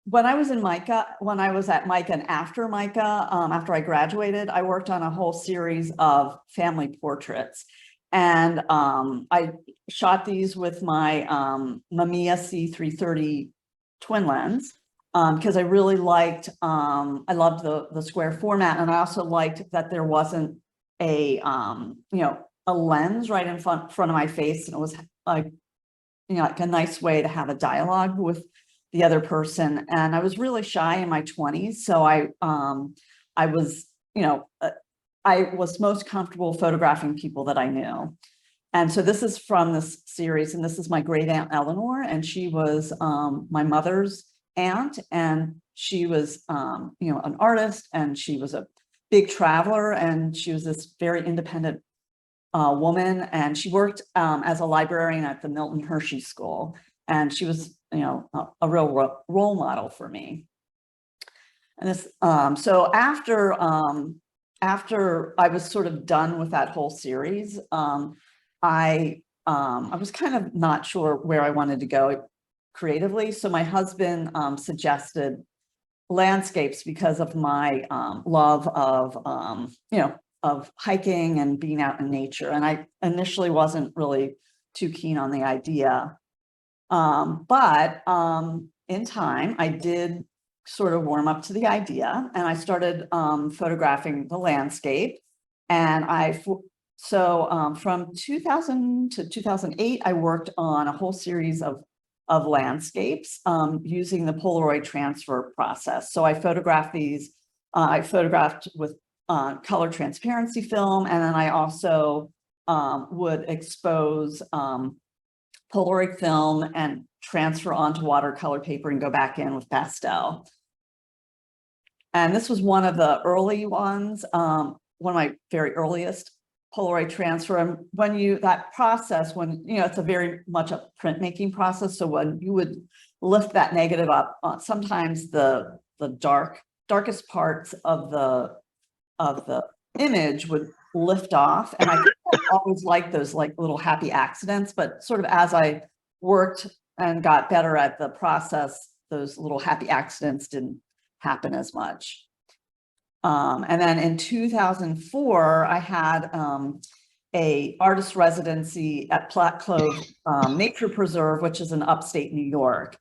when I was in MICA, when I was at MICA and after MICA, after I graduated, I worked on a whole series of family portraits. And I shot these with my Mamiya C330 twin lens because I really liked, I loved the square format. And I also liked that there wasn't a, a lens right in front of my face. And it was like, like a nice way to have a dialogue with the other person. And I was really shy in my 20s. So I was, I was most comfortable photographing people that I knew. And so this is from this series, and this is my great aunt Eleanor, and she was my mother's aunt, and she was, an artist, and she was a big traveler, and she was this very independent woman, and she worked as a librarian at the Milton Hershey School, and she was, a real role model for me. And this, so after I was sort of done with that whole series, I was kind of not sure where I wanted to go creatively. So my husband suggested landscapes because of my love of, of hiking and being out in nature. And I initially wasn't really too keen on the idea. But in time, I did sort of warm up to the idea, and I started photographing the landscape. And from 2000 to 2008, I worked on a whole series of landscapes using the Polaroid transfer process. So I photographed these, I photographed with color transparency film, and then I also would expose Polaroid film and transfer onto watercolor paper and go back in with pastel. And this was one of the early ones, one of my very earliest Polaroid transfer. And when that process, when, it's a very much a printmaking process. So when you would lift that negative up, sometimes the darkest parts of the image would lift off. And I always liked those like little happy accidents, but sort of as I worked and got better at the process, those little happy accidents didn't happen as much. And then in 2004, I had a artist residency at Platte Cove Nature Preserve, which is in upstate New York.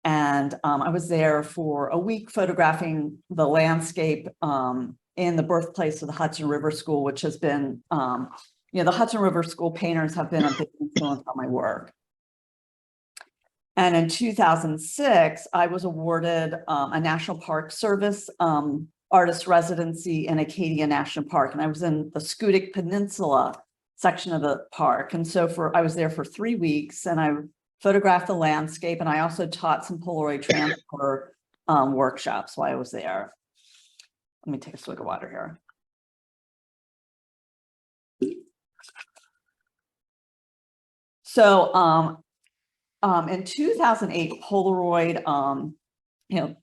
And I was there for a week photographing the landscape in the birthplace of the Hudson River School, which has been, the Hudson River School painters have been a big influence on my work. And in 2006, I was awarded a National Park Service artist residency in Acadia National Park. And I was in the Scudic Peninsula section of the park. And so I was there for 3 weeks, and I photographed the landscape, and I also taught some Polaroid transfer workshops while I was there. Let me take a swig of water here. So in 2008, Polaroid,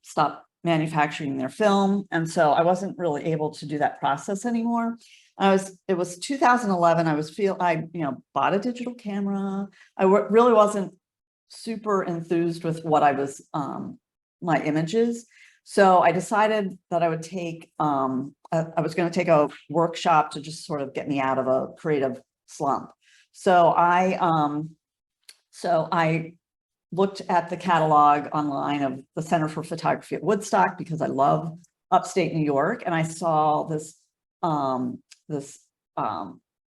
stopped manufacturing their film. And so I wasn't really able to do that process anymore. It was 2011. I bought a digital camera. I really wasn't super enthused with what I was, my images. So I decided that I would take, I was going to take a workshop to just sort of get me out of a creative slump. So I looked at the catalog online of the Center for Photography at Woodstock because I love upstate New York, and I saw this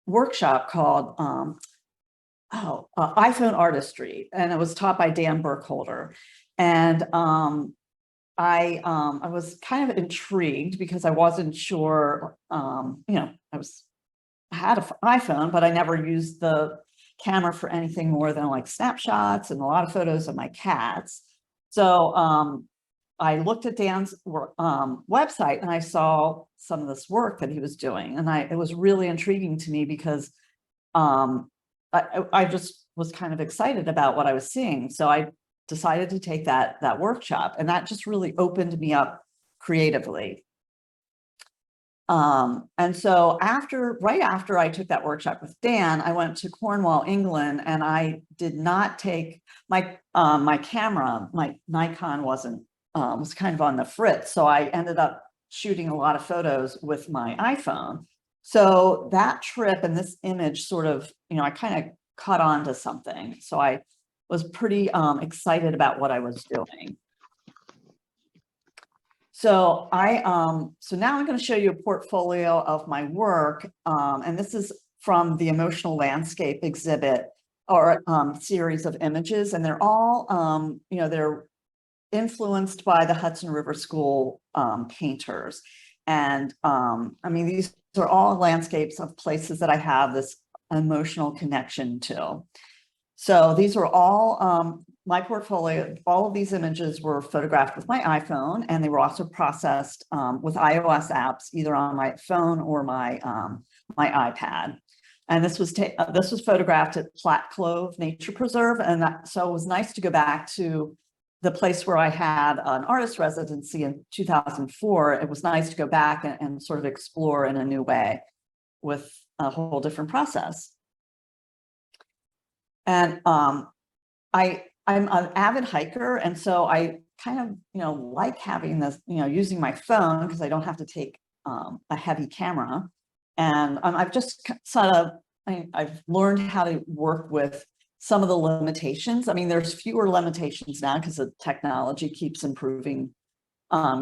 workshop called iPhone Artistry, and it was taught by Dan Burkholder. And I was kind of intrigued because I wasn't sure, I had an iPhone, but I never used the camera for anything more than like snapshots and a lot of photos of my cats. So I looked at Dan's website, and I saw some of this work that he was doing, and it was really intriguing to me because I just was kind of excited about what I was seeing. So I decided to take that workshop, and that just really opened me up creatively. And so right after I took that workshop with Dan, I went to Cornwall, England, and I did not take my camera. My Nikon wasn't was kind of on the fritz. So I ended up shooting a lot of photos with my iPhone. So that trip and this image sort of, I kind of caught on to something. So I was pretty excited about what I was doing. So so now I'm going to show you a portfolio of my work. And this is from the Emotional Landscape exhibit or series of images. And they're all, they're influenced by the Hudson River School painters. And I mean, these are all landscapes of places that I have this emotional connection to. So these are all my portfolio. All of these images were photographed with my iPhone, and they were also processed with iOS apps, either on my phone or my iPad. And this was photographed at Platte Clove Nature Preserve, and so it was nice to go back to the place where I had an artist residency in 2004. It was nice to go back and sort of explore in a new way with a whole different process. And I'm an avid hiker, and so I kind of like having this, using my phone, because I don't have to take a heavy camera. And I've just sort of I've learned how to work with some of the limitations. I mean, there's fewer limitations now because the technology keeps improving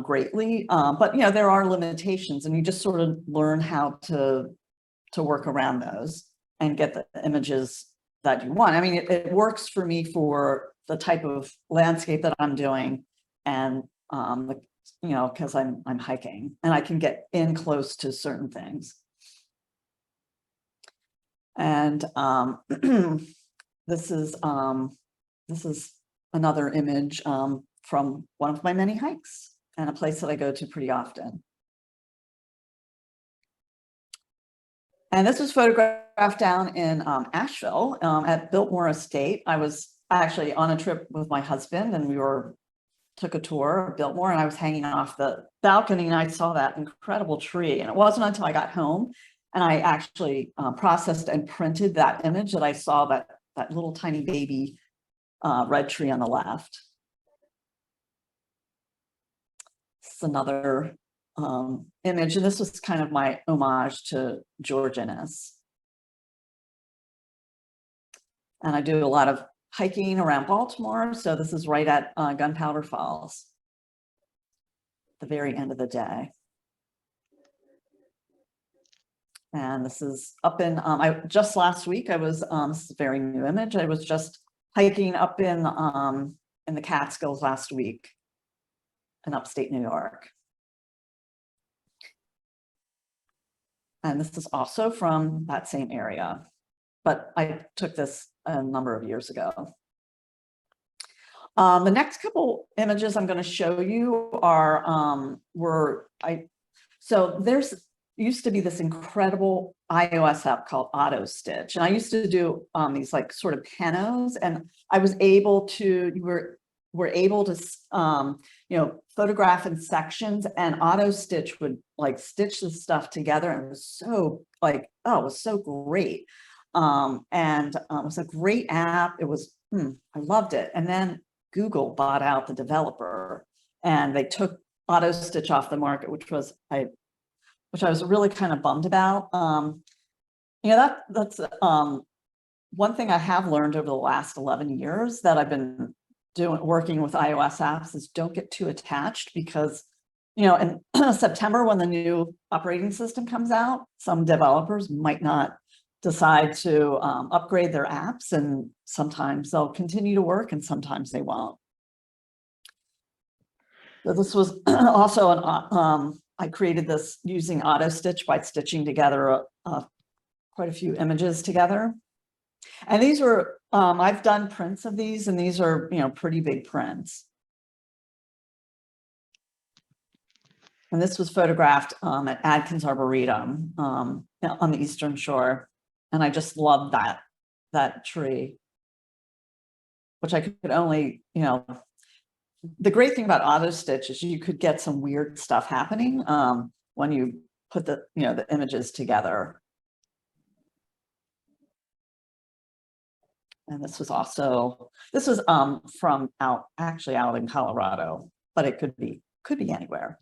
greatly, but there are limitations, and you just sort of learn how to work around those and get the images that you want. I mean, it works for me for the type of landscape that I'm doing, and because I'm hiking and I can get in close to certain things. And this is another image from one of my many hikes and a place that I go to pretty often. And this was photographed down in Asheville at Biltmore Estate. I was actually on a trip with my husband, and we took a tour of Biltmore, and I was hanging off the balcony, and I saw that incredible tree. And it wasn't until I got home and I actually processed and printed that image that I saw that little tiny baby red tree on the left. This is another image, and this was kind of my homage to George Innes. And I do a lot of hiking around Baltimore, so this is right at Gunpowder Falls, the very end of the day. And this is up in, just last week, I was, this is a very new image, I was just hiking up in the Catskills last week in upstate New York. And this is also from that same area, but I took this a number of years ago. The next couple images I'm going to show you are, so there's used to be this incredible iOS app called Auto Stitch. And I used to do these like sort of panos, and I was able to, we're able to, photograph in sections, and Auto Stitch would like stitch the stuff together. And it was so like, oh, it was so great. It was a great app. It was, I loved it. And then Google bought out the developer, and they took Auto Stitch off the market, which I was really kind of bummed about. That's one thing I have learned over the last 11 years that I've been working with iOS apps is don't get too attached, because, in September, when the new operating system comes out, some developers might not decide to upgrade their apps, and sometimes they'll continue to work and sometimes they won't. So this was also I created this using Auto Stitch by stitching together quite a few images together. And these were, I've done prints of these, and these are, pretty big prints. And this was photographed at Adkins Arboretum on the Eastern Shore. And I just loved that tree, which I could only, the great thing about Auto Stitch is you could get some weird stuff happening when you put the images together. And this was from out in Colorado. but it could be anywhere.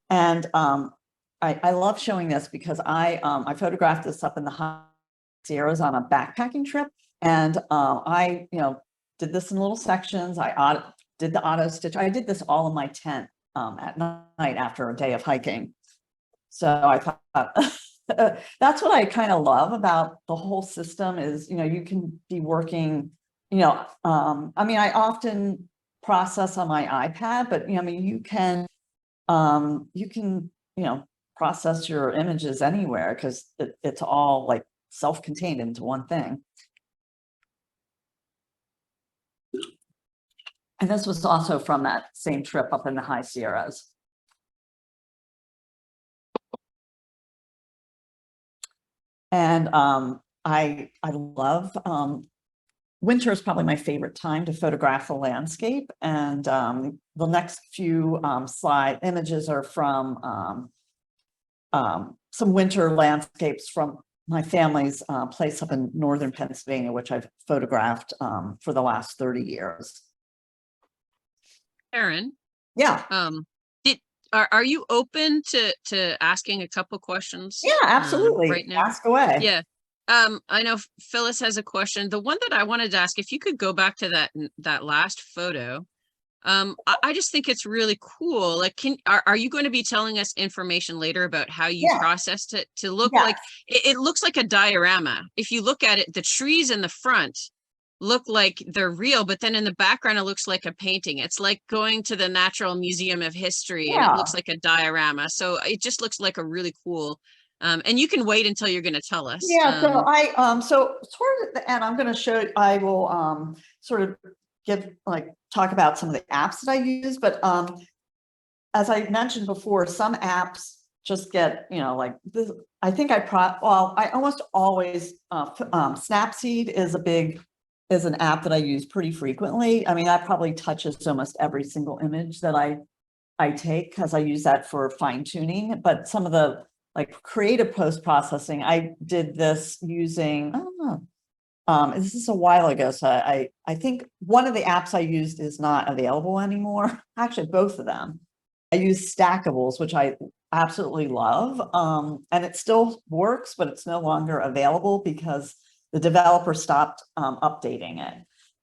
And I love showing this because I photographed this up in the high Sierras on a backpacking trip, and I did this in little sections. I did the auto stitch. I did this all in my tent at night after a day of hiking. So I thought that's what I kind of love about the whole system is, you can be working, I mean, I often process on my iPad, but I mean, you can, process your images anywhere because it's all like self-contained into one thing. And this was also from that same trip up in the high Sierras. And I love winter is probably my favorite time to photograph a landscape. And the next few slide images are from some winter landscapes from my family's place up in northern Pennsylvania, which I've photographed for the last 30 years. Erin, Yeah. Are you open to asking a couple questions? Yeah, absolutely. Right now? Ask away. Yeah. I know Phyllis has a question. The one that I wanted to ask, if you could go back to that last photo, I just think it's really cool. Like, are you going to be telling us information later about how you processed it to look like it looks like a diorama? If you look at it, the trees in the front look like they're real, but then in the background it looks like a painting. It's like going to the Natural Museum of History and it looks like a diorama. So it just looks like a really cool. And you can wait until you're going to tell us. Yeah, so so toward the end, I'm going to show. I will sort of talk about some of the apps that I use, but as I mentioned before, some apps just get like this. I think I almost always Snapseed is an app that I use pretty frequently. I mean, that probably touches almost every single image that I take because I use that for fine tuning. But some of the like creative post processing, I did this using, I don't know. This is a while ago. So I think one of the apps I used is not available anymore. Actually, both of them. I use Stackables, which I absolutely love. And it still works, but it's no longer available because the developer stopped updating it.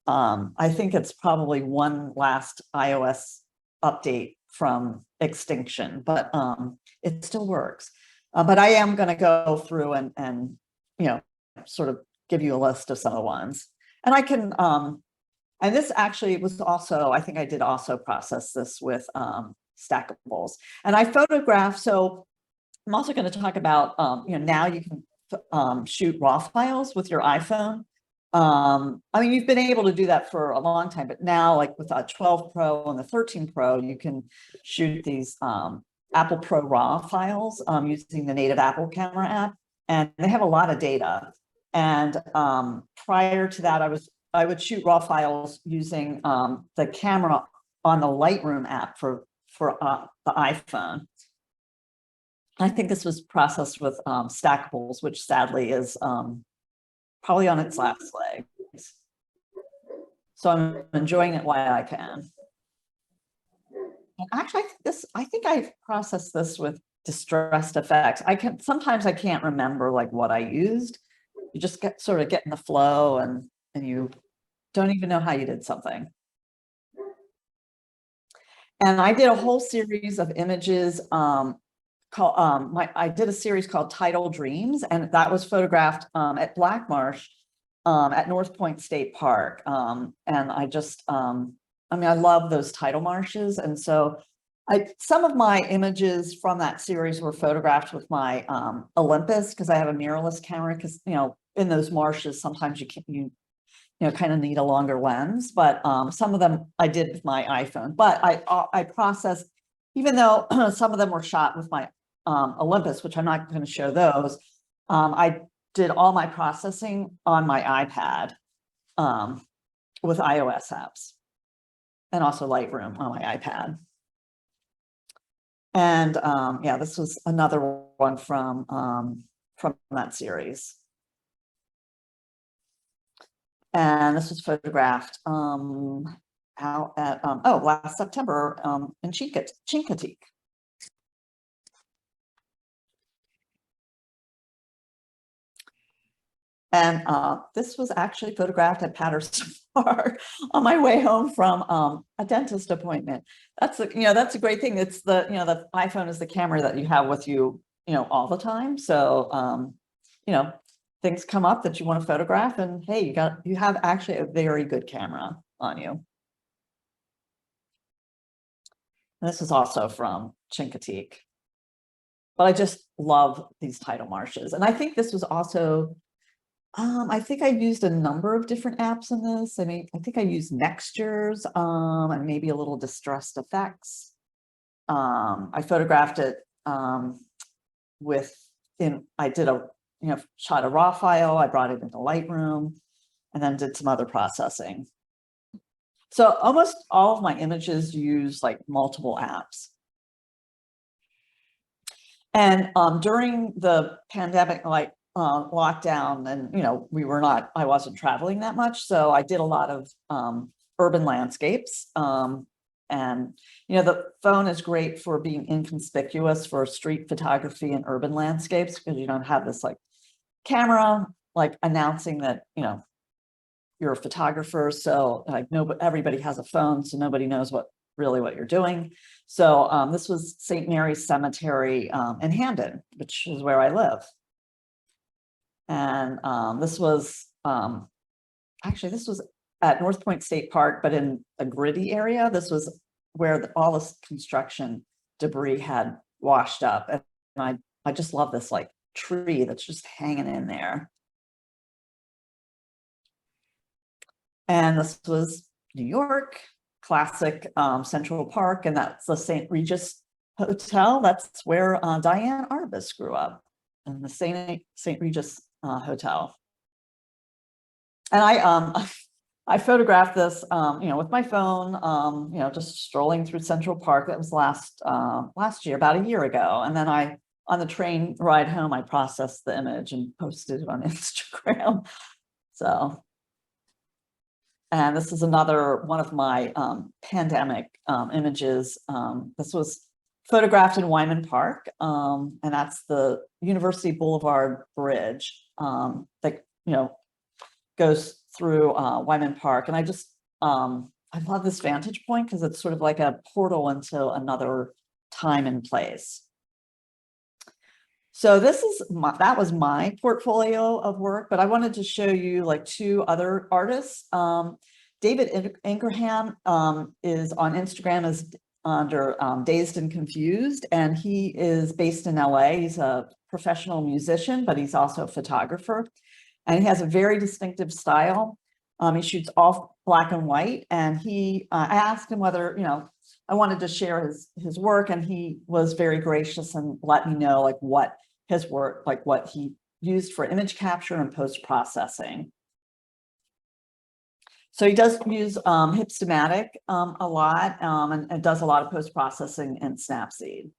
I think it's probably one last iOS update from extinction, but it still works. But I am going to go through and sort of give you a list of some of the ones. And I can, and this actually was also, I think I did also process this with Stackables. And I photographed, so I'm also going to talk about, now you can shoot RAW files with your iPhone. I mean, you've been able to do that for a long time, but now like with a 12 Pro and the 13 Pro, you can shoot these Apple Pro RAW files using the native Apple camera app, and they have a lot of data. And prior to that, I would shoot RAW files using the camera on the Lightroom app for the iPhone. I think this was processed with Stackables, which sadly is probably on its last legs. So I'm enjoying it while I can. And actually, I think I've processed this with distressed effects. Sometimes I can't remember like what I used. You just sort of get in the flow and you don't even know how you did something. And I did a whole series of images I did a series called Tidal Dreams, and that was photographed at Black Marsh at North Point State Park. And I just, I mean, I love those tidal marshes. And so some of my images from that series were photographed with my Olympus because I have a mirrorless camera because, in those marshes, sometimes you kind of need a longer lens, but some of them I did with my iPhone. But I processed, even though some of them were shot with my Olympus, which I'm not going to show those, I did all my processing on my iPad with iOS apps and also Lightroom on my iPad. And yeah, this was another one from that series. And this was photographed out at, last September, in Chincoteague. And this was actually photographed at Patterson Park on my way home from a dentist appointment. That's that's a great thing. It's the iPhone is the camera that you have with you, all the time. So, things come up that you want to photograph, and hey, you have actually a very good camera on you. And this is also from Chincoteague. But I just love these tidal marshes. And I think this was also, I think I used a number of different apps in this. I mean, I think I used Nextures, and maybe a little distressed effects. I photographed it I did shot a raw file, I brought it into Lightroom, and then did some other processing. So almost all of my images use like multiple apps. And during the pandemic, lockdown, and I wasn't traveling that much, so I did a lot of urban landscapes. And the phone is great for being inconspicuous for street photography and urban landscapes, because you don't have this like camera like announcing that you're a photographer. So like everybody has a phone, so nobody knows what you're doing. So this was St. Mary's Cemetery in Hamden, which is where I live. And this was at North Point State Park, but in a gritty area. This was where all this construction debris had washed up. And I just love this like tree that's just hanging in there. And this was New York, classic Central Park, and that's the St. Regis Hotel. That's where Diane Arbus grew up, in the St. Regis Hotel. And I photographed this, with my phone, just strolling through Central Park. That was last year, about a year ago. And then on the train ride home, I processed the image and posted it on Instagram. So. And this is another one of my pandemic images. This was photographed in Wyman Park, and that's the University Boulevard Bridge that goes through Wyman Park. And I love this vantage point because it's sort of like a portal into another time and place. So that was my portfolio of work, but I wanted to show you like two other artists. David Ingraham is on Instagram as under Dazed and Confused, and he is based in LA. He's a professional musician, but he's also a photographer, and he has a very distinctive style. He shoots all black and white, and I asked him whether I wanted to share his work, and he was very gracious and let me know like what his work, like what he used for image capture and post-processing. So he does use Hipstamatic a lot, and does a lot of post-processing in Snapseed.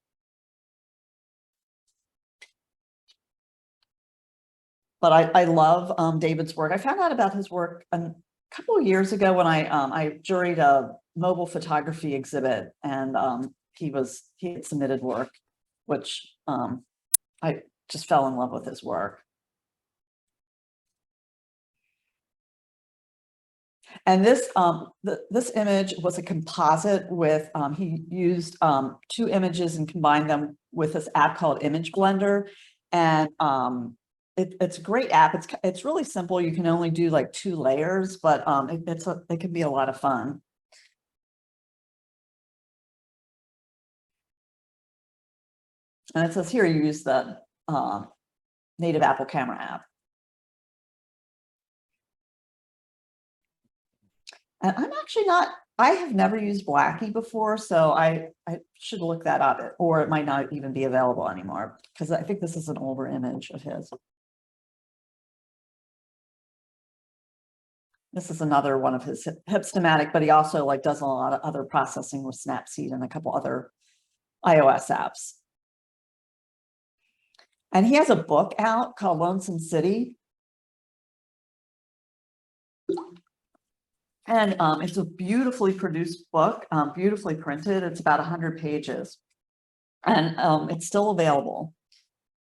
But I love David's work. I found out about his work a couple of years ago when I juried a mobile photography exhibit, and he had submitted work, which I just fell in love with his work. And this image was a composite with, he used 2 images and combined them with this app called Image Blender. And it's a great app. It's really simple. You can only do like 2 layers, but it can be a lot of fun. And it says here, you use the native Apple Camera app. And I'm actually I have never used Blackie before, so I should look that up, or it might not even be available anymore, because I think this is an older image of his. This is another one of his Hipstamatic, but he also like does a lot of other processing with Snapseed and a couple other iOS apps. And he has a book out called Lonesome City. And it's a beautifully produced book, beautifully printed. It's about 100 pages. And it's still available.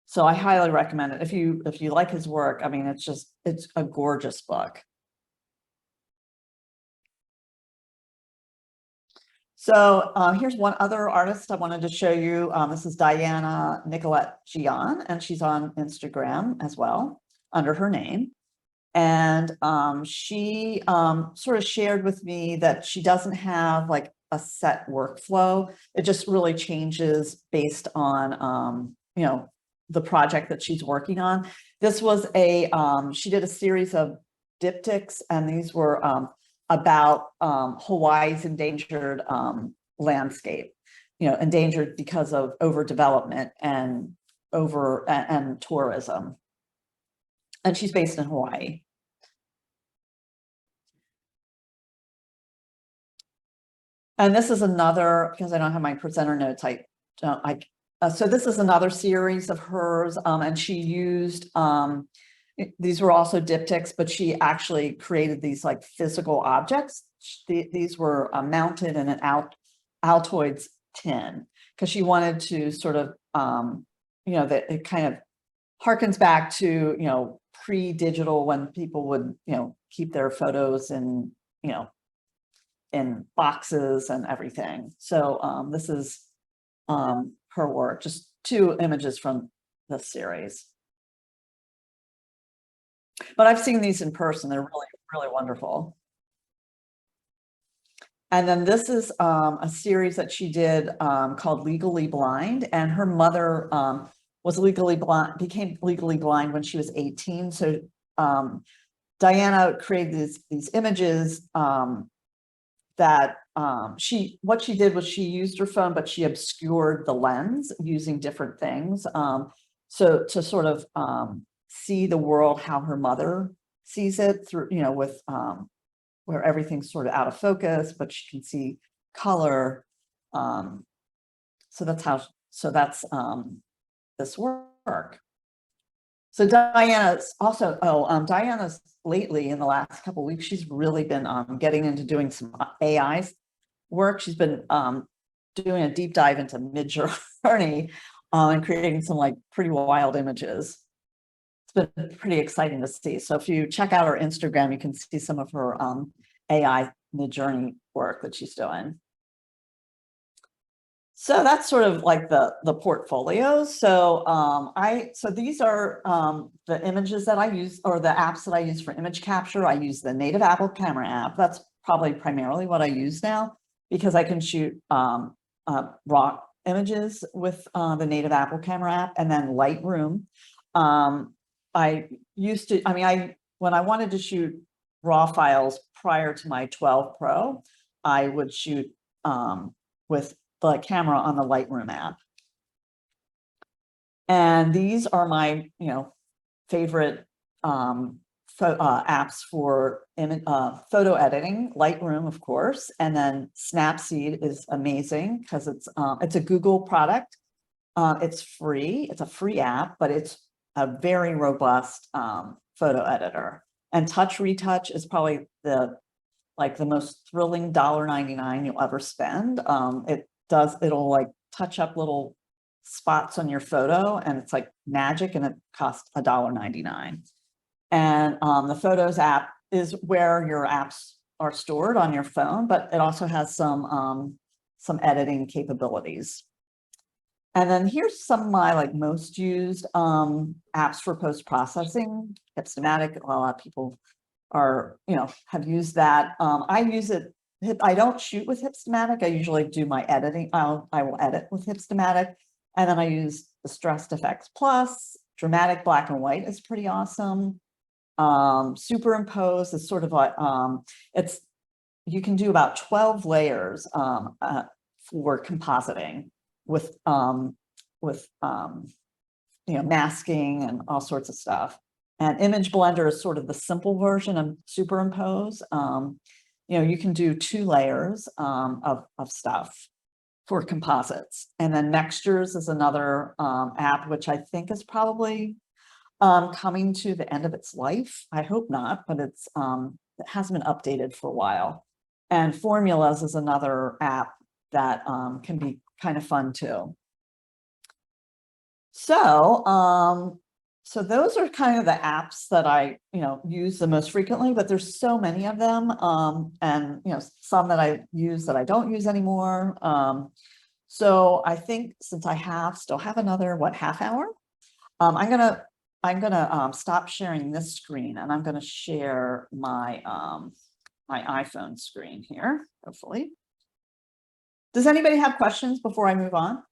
So I highly recommend it. If you like his work, I mean, it's a gorgeous book. So here's one other artist I wanted to show you. This is Diana Nicolette Gian, and she's on Instagram as well under her name. And she sort of shared with me that she doesn't have like a set workflow. It just really changes based on, you know, the project that she's working on. This was she did a series of diptychs, and these were about Hawaii's endangered landscape, you know, endangered because of overdevelopment and tourism. And she's based in Hawaii. And this is another, because I don't have my presenter notes, so this is another series of hers, and she used, these were also diptychs, but she actually created these like physical objects. These were mounted in an Altoids tin, because she wanted to sort of, you know, that it kind of harkens back to, you know, pre-digital, when people would, you know, keep their photos in, you know, in boxes and everything. So this is her work, just 2 images from this series. But I've seen these in person. They're really, really wonderful. And then this is a series that she did called Legally Blind, and her mother was legally blind, became legally blind when she was 18. So Diana created these images that what she did was she used her phone, but she obscured the lens using different things. So to sort of see the world how her mother sees it through, you know, with where everything's sort of out of focus, but she can see color. So that's this work. So Diana's also, Diana's lately in the last couple of weeks, she's really been getting into doing some AI work. She's been doing a deep dive into Midjourney and creating some like pretty wild images. It's been pretty exciting to see. So if you check out her Instagram, you can see some of her AI Midjourney work that she's doing. So that's sort of like the portfolio. So so these are the images that I use, or the apps that I use for image capture. I use the native Apple camera app. That's probably primarily what I use now, because I can shoot raw images with the native Apple camera app, and then Lightroom. I used to, I mean, when I wanted to shoot raw files prior to my 12 Pro, I would shoot with the camera on the Lightroom app. And these are my, you know, favorite apps for photo editing. Lightroom, of course, and then Snapseed is amazing because it's a Google product. It's free. It's a free app, but it's a very robust photo editor. And Touch Retouch is probably the most thrilling $1.99 you'll ever spend. It'll like touch up little spots on your photo, and it's like magic, and it costs $1.99. And the Photos app is where your apps are stored on your phone, but it also has some editing capabilities. And then here's some of my like most used apps for post-processing. Hipstamatic, a lot of people are, you know, have used that. I use it. I don't shoot with Hipstamatic. I usually do my editing. I will edit with Hipstamatic, and then I use the Stressed Effects Plus. Dramatic Black and White is pretty awesome. Superimpose is sort of like you can do about 12 layers for compositing with you know, masking and all sorts of stuff. And Image Blender is sort of the simple version of Superimpose. You know, you can do 2 layers of stuff for composites. And then Mextures is another app, which I think is probably coming to the end of its life. I hope not, but hasn't been updated for a while. And Formulas is another app that can be kind of fun too. So, so those are kind of the apps that I, use the most frequently, but there's so many of them. And, some that I use that I don't use anymore. So I think since I still have another, half hour, I'm gonna stop sharing this screen and I'm gonna share my, my iPhone screen here, hopefully. Does anybody have questions before I move on?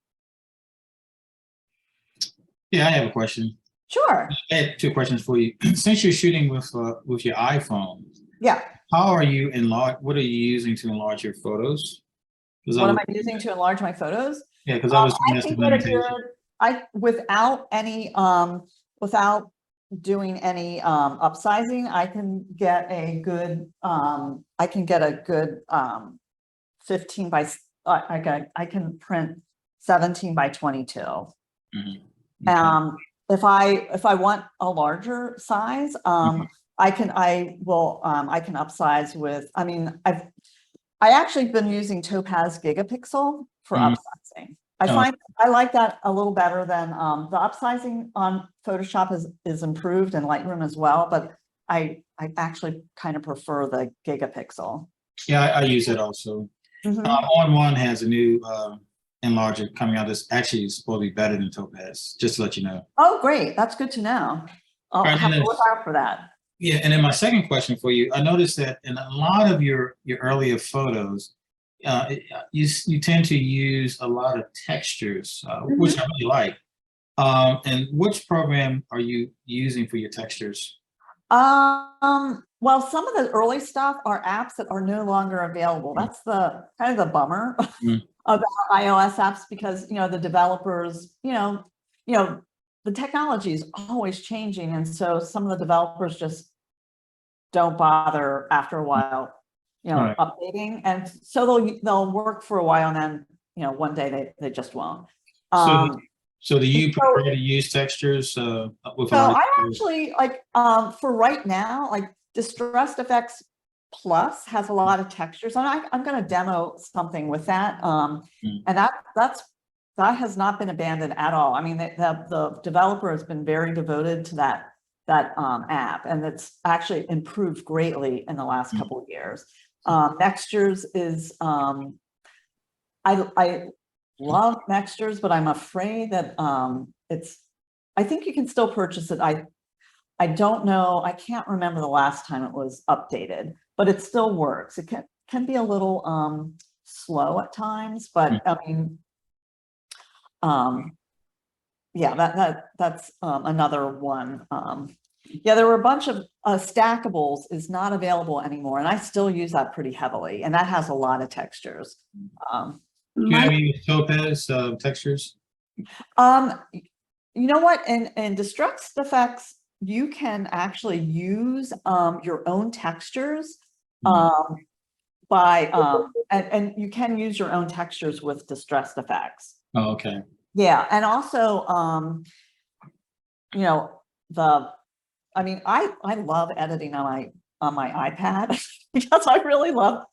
Yeah, I have a question. Sure. I had two questions for you. Since you're shooting with your iPhone, Yeah. how are you what are you using to enlarge your photos? What am I using to enlarge my photos? Yeah, because I was I that's the can get a limitation. good, without any, without doing any upsizing, I can get a good, 15 by, I can print 17 by 22. Mhm. Okay. If I want a larger size, I can upsize with, I actually been using Topaz Gigapixel for Mhm. upsizing. I Oh. find I like that a little better than the upsizing on Photoshop is improved and Lightroom as well, but I actually kind of prefer the Gigapixel. Yeah, I use it also. Mhm. On One has a new enlarger coming out that's actually supposed to be better than Topaz, just to let you know. Oh, great. That's good to know. I'll Right, have and to then- look out for that. Yeah, and then my second question for you, I noticed that in a lot of your earlier photos, you tend to use a lot of textures, which I really like. And which program are you using for your textures? Well, some of the early stuff are apps that are no longer available. That's the kind of the bummer Mm. about iOS apps because, the developers, the technology is always changing. And so some of the developers just don't bother after a while, Right. updating. And so they'll work for a while and then, one day they just won't. So do you prefer to use textures with a So lot of I actually for right now, Distressed Effects Plus has a lot of textures, and I'm going to demo something with that. And that has not been abandoned at all. I mean, the developer has been very devoted to that app, and it's actually improved greatly in the last couple of years. Nextures is I love Nextures, but I'm afraid that I think you can still purchase it. I don't know. I can't remember the last time it was updated, but it still works. It can be a little slow at times, but I mean, yeah, that's another one. Yeah, there were a bunch of Stackables is not available anymore, and I still use that pretty heavily, and that has a lot of textures. Do you have any Topaz textures? You know what? In Distressed Effects, you can actually use your own textures and you can use your own textures with Distressed Effects. Oh, okay. Yeah, and also I love editing on my iPad because I really love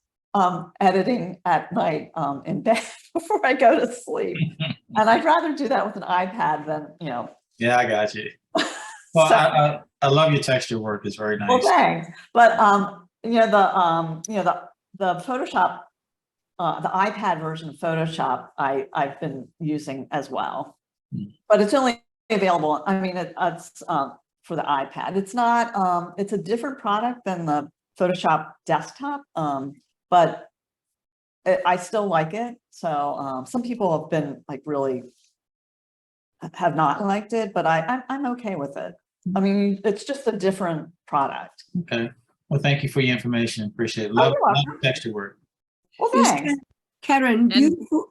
editing at night in bed before I go to sleep. And I'd rather do that with an iPad than, Yeah, I got you. Well, so, I love your texture work. It's very nice. well, thanks. But the Photoshop, the iPad version of Photoshop, I've been using as well. But it's only available. I mean, it's for the iPad. It's not. It's a different product than the Photoshop desktop, but I still like it. So some people have been really have not liked it, but I'm okay with it. I mean, it's just a different product. Okay. Well, thank you for your information. Appreciate it. Oh, Love you're welcome. texture work. Well, thanks. Karen,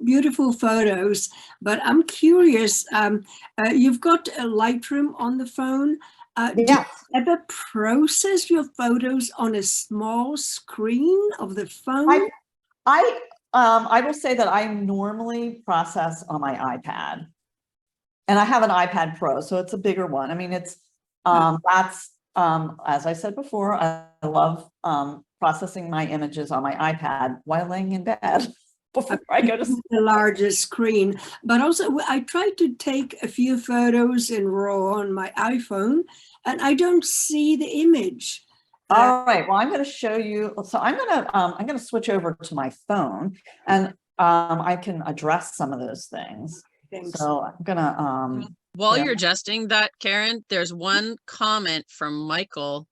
beautiful photos, but I'm curious, you've got a Lightroom on the phone. Do you ever process your photos on a small screen of the phone? I will say that I normally process on my iPad, and I have an iPad Pro, so it's a bigger one. I mean, it's that's as I said before, I love processing my images on my iPad while laying in bed before I go to sleep. The larger screen, but also I tried to take a few photos in RAW on my iPhone, and I don't see the image. All right, well, I'm going to show you. So I'm going to switch over to my phone, and I can address some of those things. Thanks. So I'm going to While yeah. you're adjusting that, Karen, there's one comment from Michael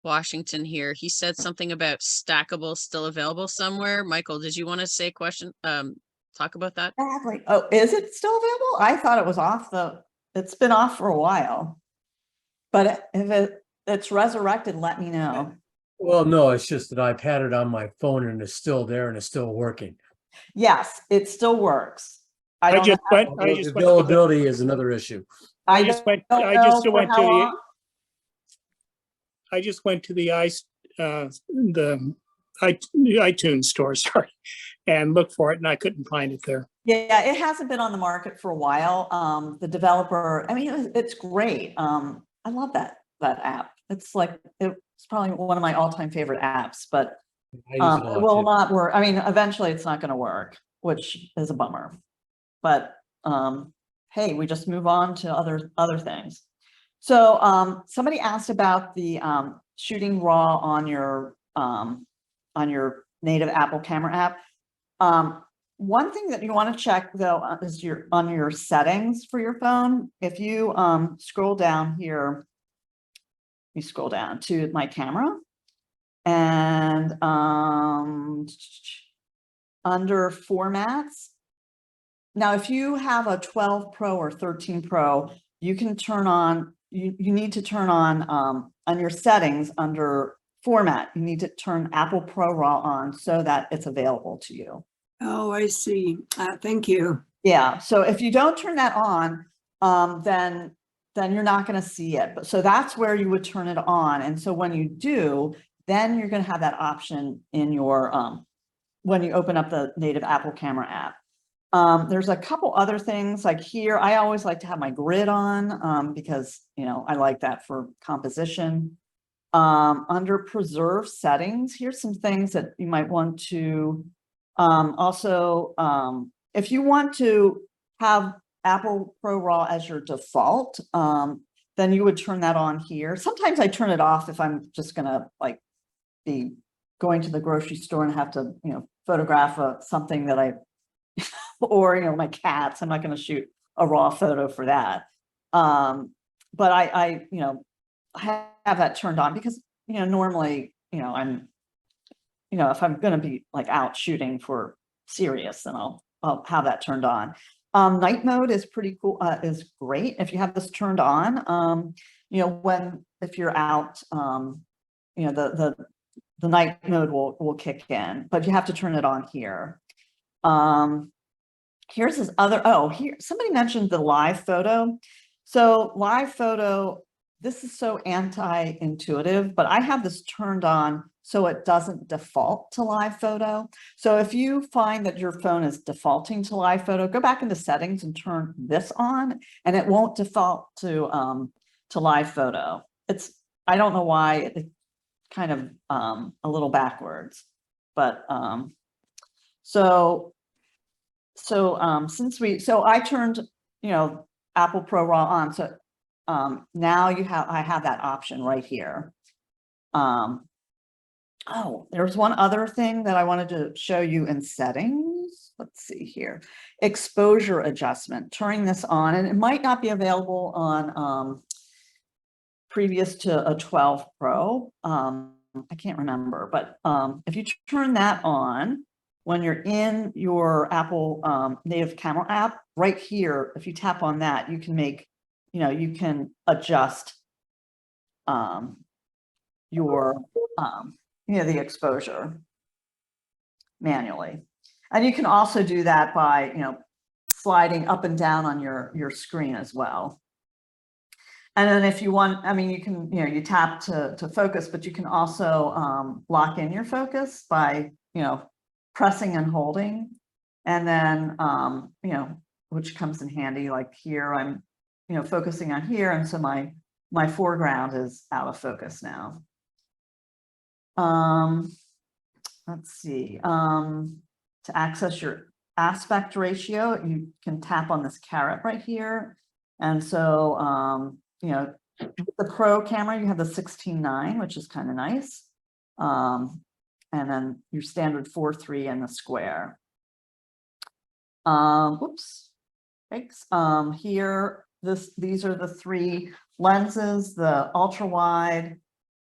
Washington here. He said something about stackable still available somewhere. Michael, did you want to say a question? Talk about that? Exactly. Oh, is it still available? I thought it was off it's been off for a while. But if it's resurrected, let me know. Well, no, it's just that I've had it on my phone and it's still there and it's still working. Yes, it still works. I don't just know. went, Although the availability is another issue. I just went don't to know for the, how long. I just went to the iTunes store, sorry, and looked for it, and I couldn't find it there. Yeah, it hasn't been on the market for a while. The developer, I mean, it's great. I love that app. It's probably one of my all-time favorite apps, but I use it a it lot will too. not work. I mean, eventually it's not going to work, which is a bummer. But hey, we just move on to other things. So somebody asked about the shooting RAW on your native Apple camera app. One thing that you want to check though is on your settings for your phone. If you scroll down here, you scroll down to my camera, and under formats. Now, if you have a 12 Pro or 13 Pro, you can turn on, you need to turn on your settings under format, you need to turn Apple Pro RAW on so that it's available to you. Oh, I see. Thank you. Yeah, so if you don't turn that on, then you're not going to see it. But so that's where you would turn it on. And so when you do, then you're going to have that option in your when you open up the native Apple camera app. There's a couple other things like here. I always like to have my grid on because, you know, I like that for composition. Under preserve settings, here's some things that you might want to also, if you want to have Apple Pro RAW as your default, then you would turn that on here. Sometimes I turn it off if I'm just gonna like be going to the grocery store and have to, you know, photograph something that I, or, you know, my cats. I'm not going to shoot a RAW photo for that. But I, you know, have that turned on because, you know, normally, you know, if I'm going to be like out shooting for serious, then I'll have that turned on. Night mode is pretty cool, is great if you have this turned on. You know, if you're out, you know, the night mode will kick in, but you have to turn it on here. Here's this other, here, somebody mentioned the live photo. So live photo, this is so anti-intuitive, but I have this turned on so it doesn't default to live photo. So if you find that your phone is defaulting to live photo, go back into settings and turn this on, and it won't default to live photo. I don't know why, it's kind of a little backwards, but so I turned, you know, Apple Pro RAW on. So now I have that option right here. There's one other thing that I wanted to show you in settings. Let's see here. Exposure adjustment, turning this on, and it might not be available on previous to a 12 Pro. I can't remember, but if you turn that on, when you're in your Apple native camera app, right here, if you tap on that, you can make, you know, you can adjust your, you know, the exposure manually. And you can also do that by, you know, sliding up and down on your screen as well. And then if you want, I mean, you can, you know, you tap to focus, but you can also lock in your focus by, you know, pressing and holding. And then, you know, which comes in handy, like here, I'm, you know, focusing on here. And so my my foreground is out of focus now. Let's see, to access your aspect ratio, you can tap on this caret right here. And so, you know, the Pro camera, you have the 16:9, which is kind of nice. And then your standard 4:3 and the square. Whoops, thanks. Here, these are the three lenses, the ultra wide,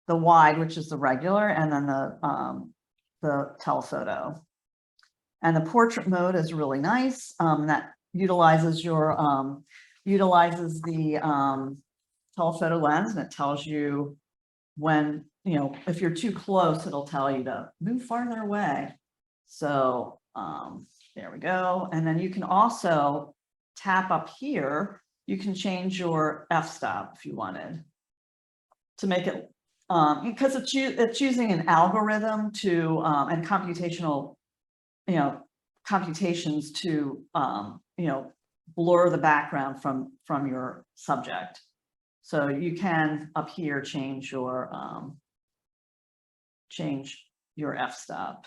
the wide, which is the regular, and then the telephoto. And the portrait mode is really nice. That utilizes your the telephoto lens, and it tells you when, you know, if you're too close, it'll tell you to move farther away. So there we go. And then you can also tap up here. You can change your f-stop if you wanted to make it, because it's using an algorithm to and computational, you know, computations to you know, blur the background from your subject. So you can up here change your f-stop.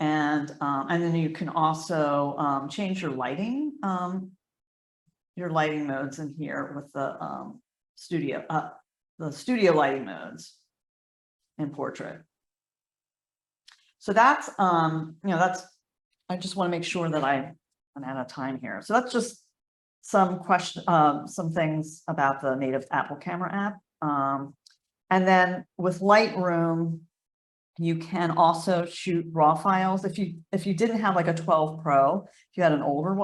And then you can also change your lighting modes in here with the studio lighting modes in portrait. So that's you know, that's, I just want to make sure that I'm out of time here. So that's just some some things about the native Apple Camera app. And then with Lightroom, you can also shoot raw files. If you didn't have like a 12 Pro, if you had an older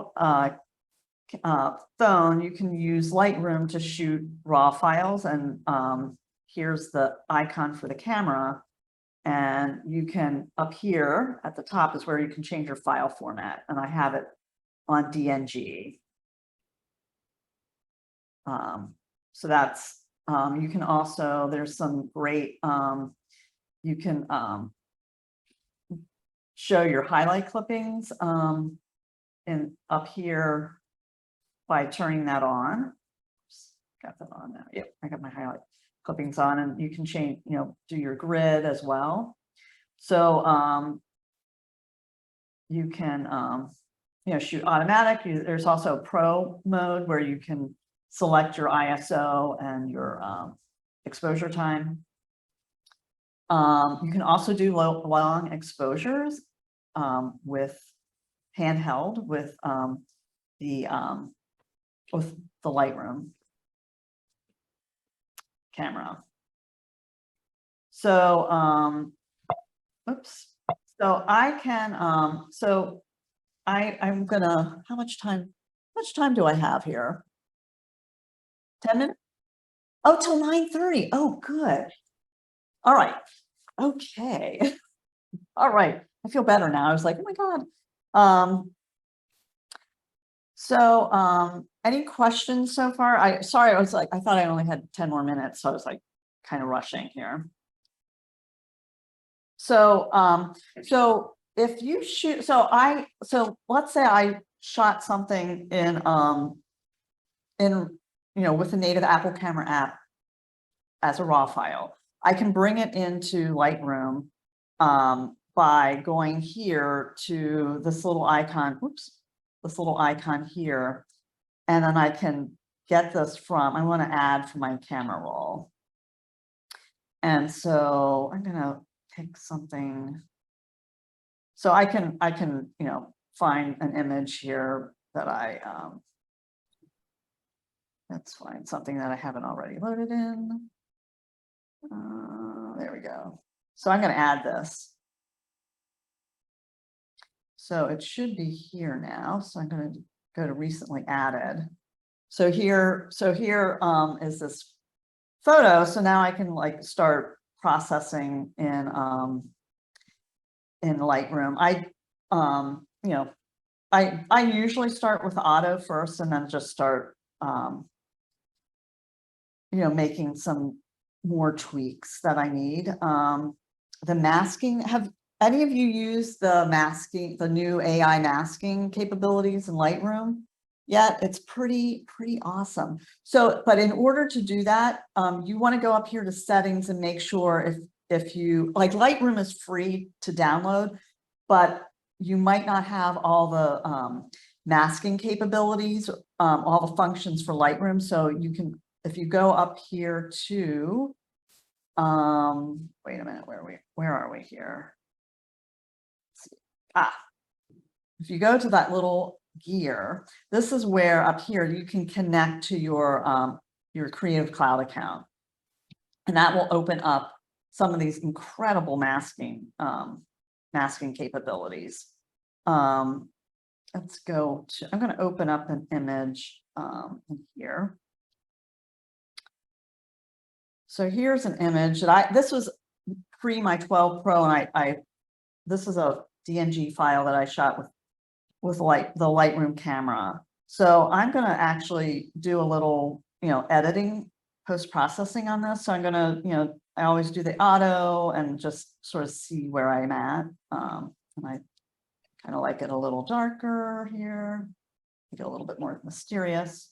phone, you can use Lightroom to shoot raw files. And here's the icon for the camera. And you can, up here at the top is where you can change your file format. And I have it on DNG. So that's, you can also, there's some great, you can show your highlight clippings and up here by turning that on. Got that on now. Yep, I got my highlight clippings on, and you can change, you know, do your grid as well. So you can you know, shoot automatic. There's also Pro mode where you can select your ISO and your exposure time. You can also do long exposures with handheld with the Lightroom camera. So oops. So I can so I'm gonna, how much time do I have here? 10 minutes? Oh, till 9:30. Oh, good. All right. Okay. All right. I feel better now. I was like, oh my God. So any questions so far? Sorry, I was like, I thought I only had 10 more minutes, so I was like kind of rushing here. So so if you shoot, so let's say I shot something in you know, with the native Apple Camera app as a raw file. I can bring it into Lightroom by going here to this little icon, whoops, this little icon here, and then I can get this from, I want to add from my camera roll. And so I'm gonna pick something. So I can, you know, find an image here that let's find something that I haven't already loaded in. There we go. So I'm going to add this. So it should be here now. So I'm going to go to recently added. So here is this photo. So now I can like start processing in Lightroom. You know, I usually start with auto first and then just start you know, making some more tweaks that I need. The masking, have any of you used the masking, the new AI masking capabilities in Lightroom? Yeah, it's pretty awesome. So, but in order to do that, you want to go up here to settings and make sure if you like Lightroom is free to download, but you might not have all the masking capabilities, all the functions for Lightroom. So you can, if you go up here to, wait a minute, where are we here? If you go to that little gear, this is where up here you can connect to your Creative Cloud account. And that will open up some of these incredible masking capabilities. Let's go to, I'm going to open up an image in here. So here's an image that this was pre my 12 Pro, and this is a DNG file that I shot with the Lightroom camera. So I'm going to actually do a little, editing, post-processing on this. So I'm going to, I always do the auto and just sort of see where I'm at. And I kind of like it a little darker here, make it a little bit more mysterious.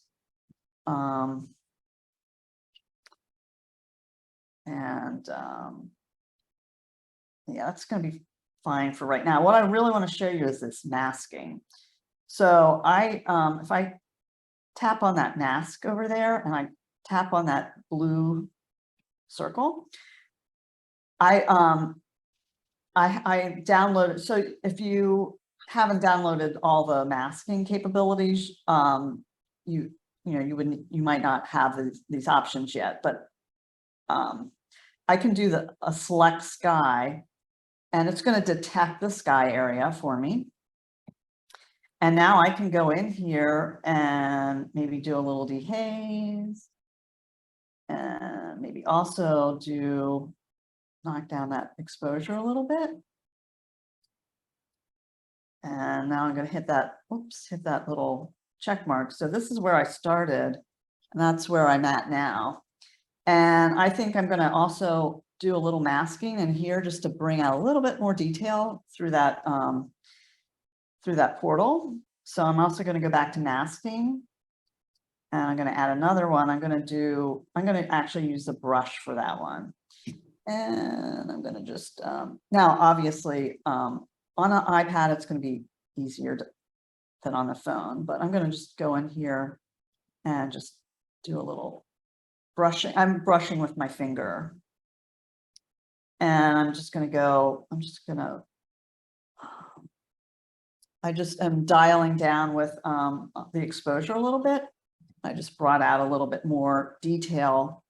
Yeah, that's going to be fine for right now. What I really want to show you is this masking. So if I tap on that mask over there and I tap on that blue circle, I downloaded. So if you haven't downloaded all the masking capabilities, you might not have these options yet, but I can do a select sky, and it's going to detect the sky area for me. And now I can go in here and maybe do a little dehaze, and maybe also knock down that exposure a little bit. And now I'm going to hit that little check mark. So this is where I started, and that's where I'm at now. And I think I'm going to also do a little masking in here just to bring out a little bit more detail through that portal. So I'm also going to go back to masking, and I'm going to add another one. I'm going to actually use the brush for that one. And I'm going to just, now obviously on an iPad, it's going to be easier than on the phone, but I'm going to just go in here and just do a little brushing. I'm brushing with my finger. And I'm just going to I just am dialing down with the exposure a little bit. I just brought out a little bit more detail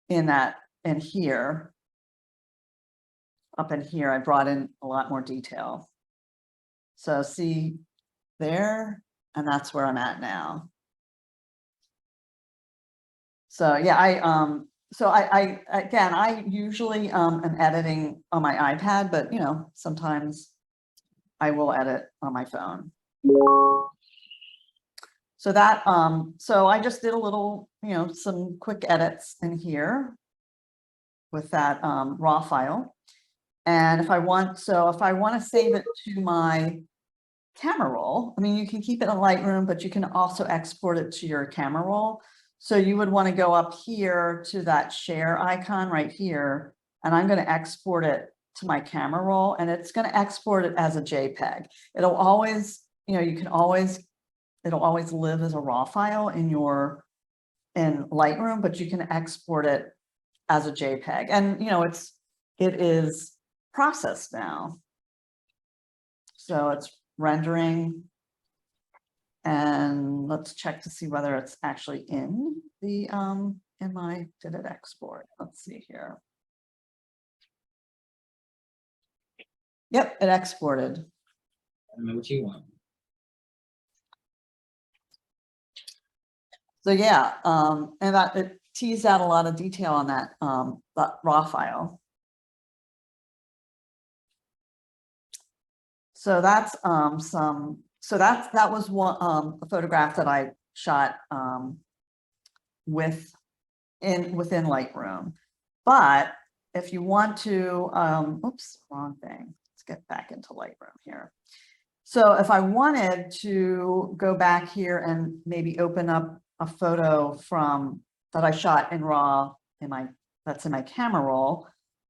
here. Up in here, I brought in a lot more detail. So see there, and that's where I'm at now. So yeah, I usually am editing on my iPad, but sometimes I will edit on my phone. So that, so I just did a little, some quick edits in here with that raw file. And if I want to save it to my camera roll, I mean, you can keep it in Lightroom, but you can also export it to your camera roll. So you would want to go up here to that share icon right here, and I'm going to export it to my camera roll, and it's going to export it as a JPEG. It'll always, it'll always live as a raw file in Lightroom, but you can export it as a JPEG. And it is processed now. So it's rendering, and let's check to see whether it's actually in the did it export? Let's see here. Yep, it exported. I don't know what you want. So yeah, and that it teased out a lot of detail on that raw file. So that's that was one a photograph that I shot within Lightroom. But if you want to, oops, wrong thing. Let's get back into Lightroom here. So if I wanted to go back here and maybe open up a photo from that I shot in RAW that's in my camera roll,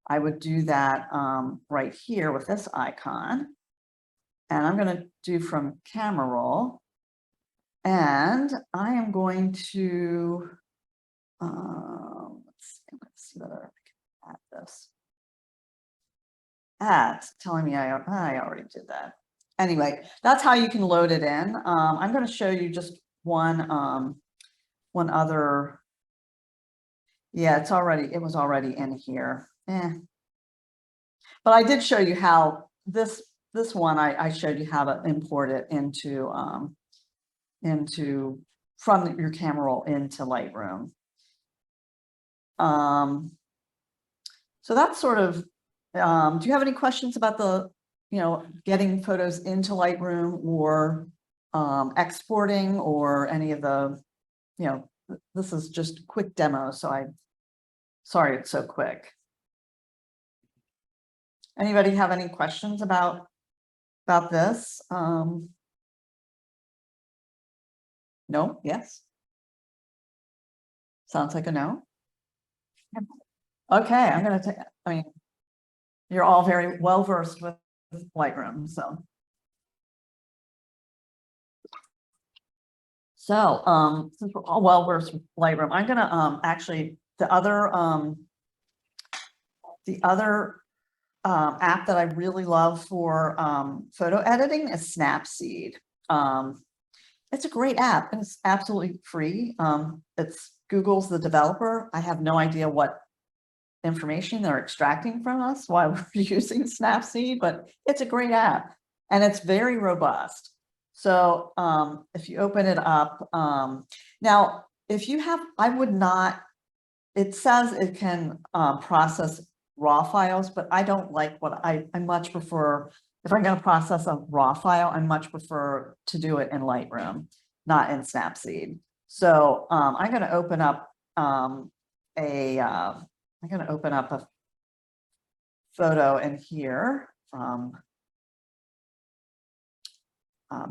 I would do that right here with this icon. And I'm going to do from camera roll. And I am going to, let's see whether I can add this. It's telling me I already did that. Anyway, that's how you can load it in. I'm going to show you just one other. Yeah, it was already in here. But I did show you how this one, I showed you how to import it from your camera roll into Lightroom. So that's sort of, do you have any questions about getting photos into Lightroom or exporting or any of the, this is just a quick demo, so sorry it's so quick. Anybody have any questions about this? No? Yes? Sounds like a no. Okay, I'm going to take, you're all very well versed with Lightroom, so. Since we're all well versed with Lightroom, I'm going to actually, the other app that I really love for photo editing is Snapseed. It's a great app and it's absolutely free. It's Google's the developer. I have no idea what information they're extracting from us while we're using Snapseed, but it's a great app and it's very robust. So if you open it up, now if you have, it says it can process raw files, but I don't like I much prefer, if I'm going to process a raw file, I much prefer to do it in Lightroom, not in Snapseed. So I'm going to open up a photo in here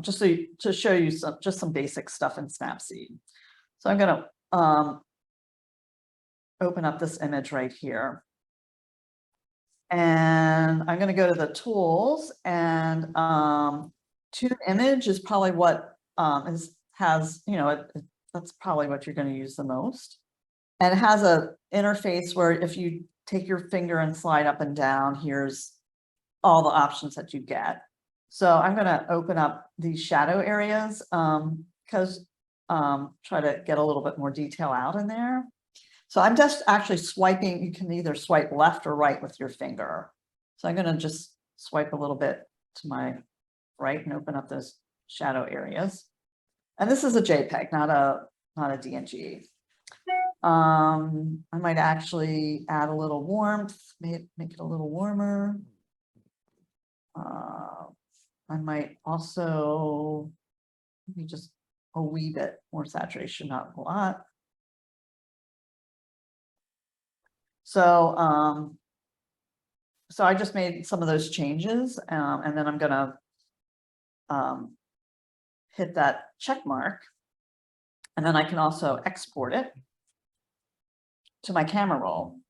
just to show you some basic stuff in Snapseed. So I'm going to open up this image right here. And I'm going to go to the tools, and Tune Image is probably what that's probably what you're going to use the most. And it has a interface where if you take your finger and slide up and down, here's all the options that you get. So I'm going to open up these shadow areas because try to get a little bit more detail out in there. So I'm just actually swiping. You can either swipe left or right with your finger. So I'm going to just swipe a little bit to my right and open up those shadow areas. And this is a JPEG, not a DNG. I might actually add a little warmth, make it a little warmer. I might also maybe just a wee bit more saturation, not a lot. So, so I just made some of those changes, and then I'm gonna hit that check mark, and then I can also export it to my camera roll.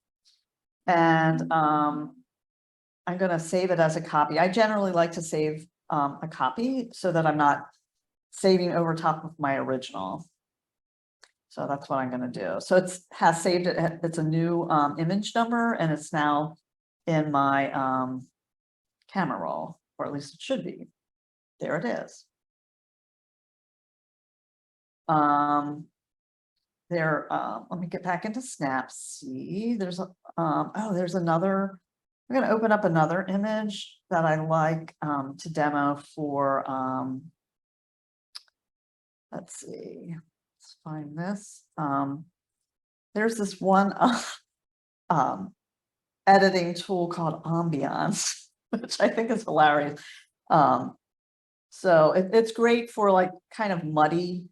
And I'm gonna save it as a copy. I generally like to save a copy so that I'm not saving over top of my original. So that's what I'm going to do. So it has saved it. It's a new image number, and it's now in my camera roll, or at least it should be. There it is. Let me get back into Snapseed. There's there's another. I'm going to open up another image that I like to demo for. Let's see. Let's find this. There's this one editing tool called Ambiance, which I think is hilarious. So it's great for like kind of muddy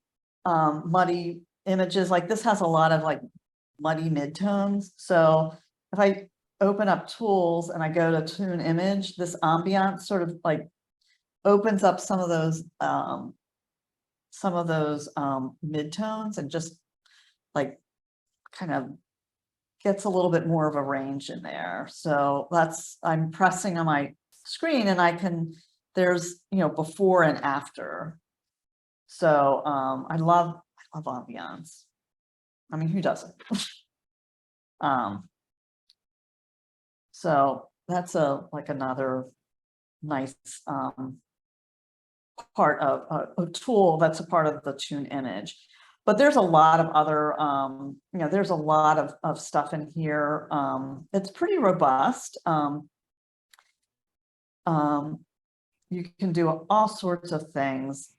images. Like this has a lot of like muddy midtones. So if I open up tools and I go to Tune Image, this Ambiance sort of like opens up some of those midtones and just like kind of gets a little bit more of a range in there. So I'm pressing on my screen and there's, before and after. So I love ambiance. I mean, who doesn't? So that's another nice part of a tool that's a part of the tune image. But there's a lot of other, there's a lot of stuff in here. It's pretty robust. You can do all sorts of things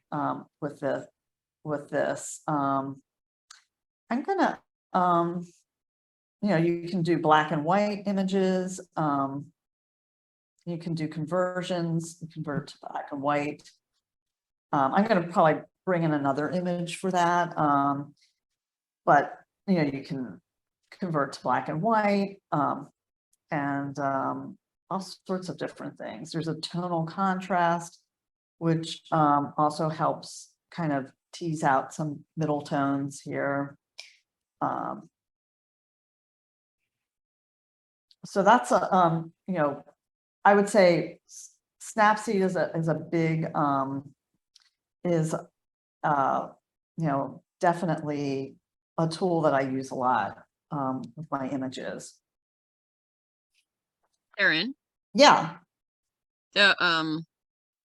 with this. I'm gonna, you can do black and white images. You can do conversions, you convert to black and white. I'm going to probably bring in another image for that. But, you can convert to black and white and all sorts of different things. There's a tonal contrast, which also helps kind of tease out some middle tones here. So that's I would say Snapseed is a big definitely a tool that I use a lot with my images. Erin, Yeah.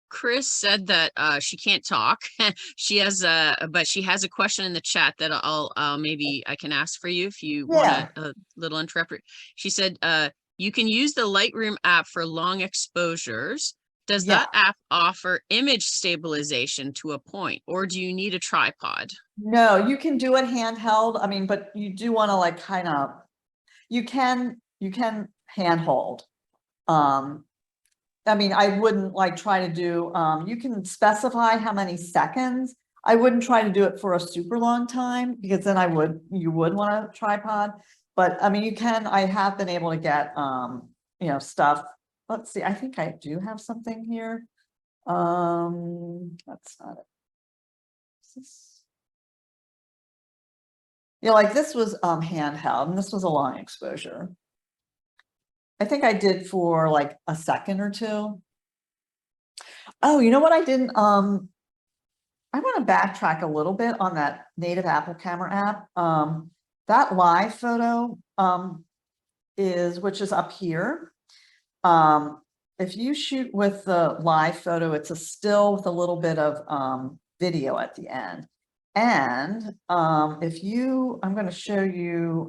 Chris said that she can't talk. She has but she has a question in the chat that I'll maybe I can ask for you if you want a little interpret. She said you can use the Lightroom app for long exposures. Does that app offer image stabilization to a point, or do you need a tripod? No, you can do it handheld. I mean, but you do want to like kind of, you can handhold. I mean, I wouldn't like try to do, you can specify how many seconds. I wouldn't try to do it for a super long time because then you would want a tripod. But I mean, I have been able to get, stuff. Let's see, I think I do have something here. That's not it. Like this was handheld and this was a long exposure. I think I did for like a second or two. Oh, you know what I didn't, I want to backtrack a little bit on that native Apple Camera app. That live photo which is up here. If you shoot with the live photo, it's a still with a little bit of video at the end. And I'm going to show you,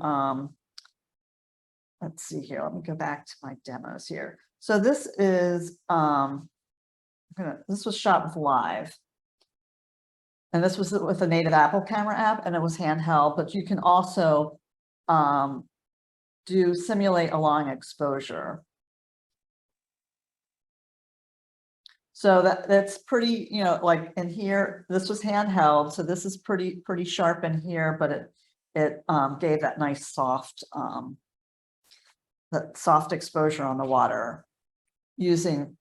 let's see here. Let me go back to my demos here. So this is, this was shot with live. And this was with a native Apple Camera app, and it was handheld, but you can also simulate a long exposure. So that's pretty, like in here, this was handheld. So this is pretty sharp in here, but it gave that nice soft exposure on the water using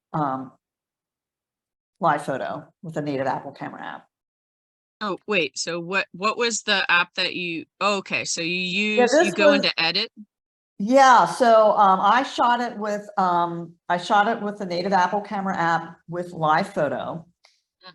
live photo with a native Apple Camera app. Oh, wait, so what was the app that you, okay, so you go into edit? Yeah, so I shot it with the native Apple Camera app with live photo.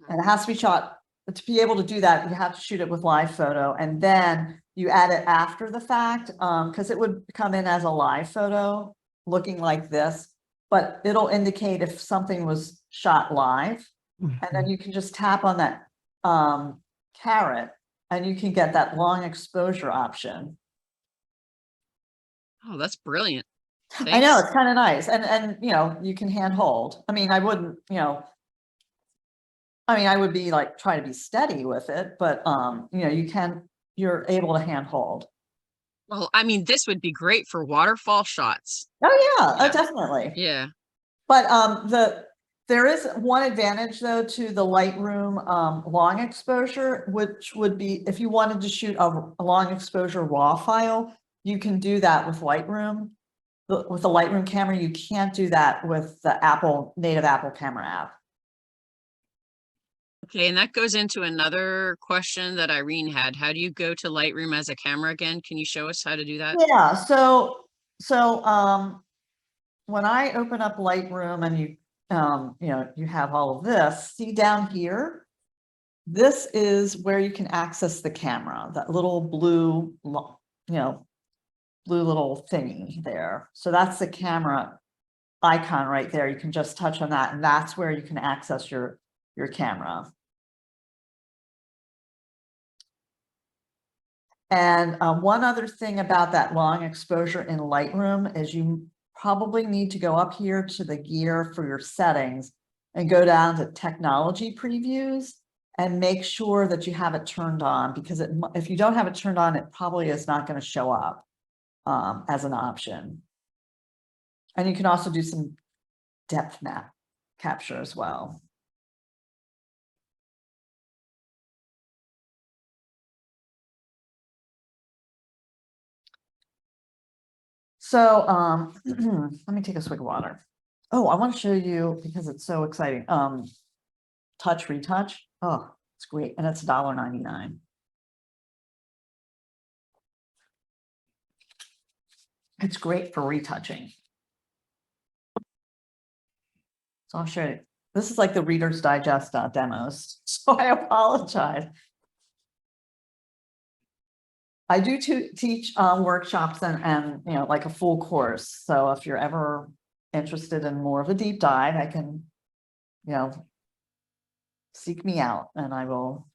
And it has to be shot to be able to do that. You have to shoot it with live photo, and then you add it after the fact because it would come in as a live photo looking like this, but it'll indicate if something was shot live. And then you can just tap on that caret and you can get that long exposure option. Oh, that's brilliant. Thanks. I know, it's kind of nice. And you can handhold. I mean, I wouldn't, I would be like, try to be steady with it, but you're able to handhold. Well, I mean, this would be great for waterfall shots. Oh yeah, definitely. Yeah. But there is one advantage though to the Lightroom long exposure, which would be if you wanted to shoot a long exposure RAW file, you can do that with Lightroom. With the Lightroom camera, you can't do that with the native Apple Camera app. Okay, and that goes into another question that Irene had. How do you go to Lightroom as a camera again? Can you show us how to do that? Yeah, so when I open up Lightroom and you have all of this, see down here, this is where you can access the camera, that little blue, blue little thingy there. So that's the camera icon right there. You can just touch on that, and that's where you can access your camera. And one other thing about that long exposure in Lightroom is you probably need to go up here to the gear for your settings and go down to technology previews and make sure that you have it turned on, because if you don't have it turned on, it probably is not going to show up as an option. And you can also do some depth map capture as well. So let me take a swig of water. Oh, I want to show you, because it's so exciting. Touch retouch. Oh, it's great. And it's $1.99. It's great for retouching. So I'll show you. This is like the Reader's Digest demos. So I apologize. I do teach workshops and like a full course. So if you're ever interested in more of a deep dive, I can, seek me out and I will.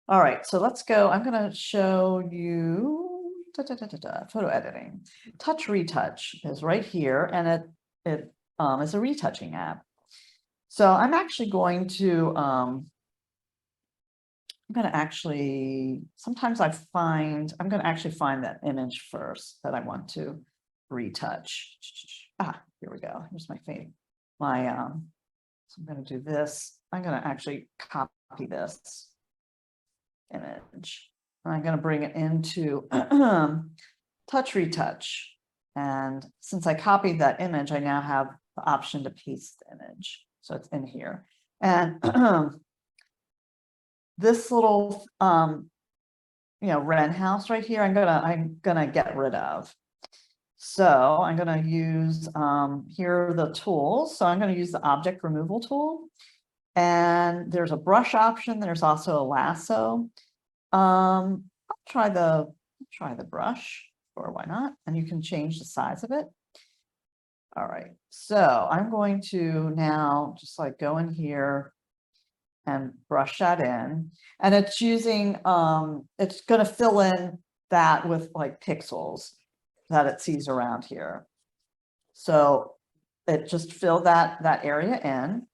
All right, so let's go. I'm going to show you photo editing. Touch Retouch is right here, and it is a retouching app. So I'm actually going to sometimes I'm going to actually find that image first that I want to retouch. Here we go. Here's my fade. So I'm going to do this. I'm going to actually copy this image. And I'm going to bring it into Touch Retouch. And since I copied that image, I now have the option to paste the image. So it's in here. And this little Wren house right here, I'm gonna get rid of. So I'm gonna use here are the tools. So I'm gonna use the object removal tool, and there's a brush option. There's also a lasso. I'll try the brush, or why not? And you can change the size of it. All right, so I'm going to now just like go in here and brush that in, and it's using it's going to fill in that with like pixels that it sees around here. So it just filled that area in,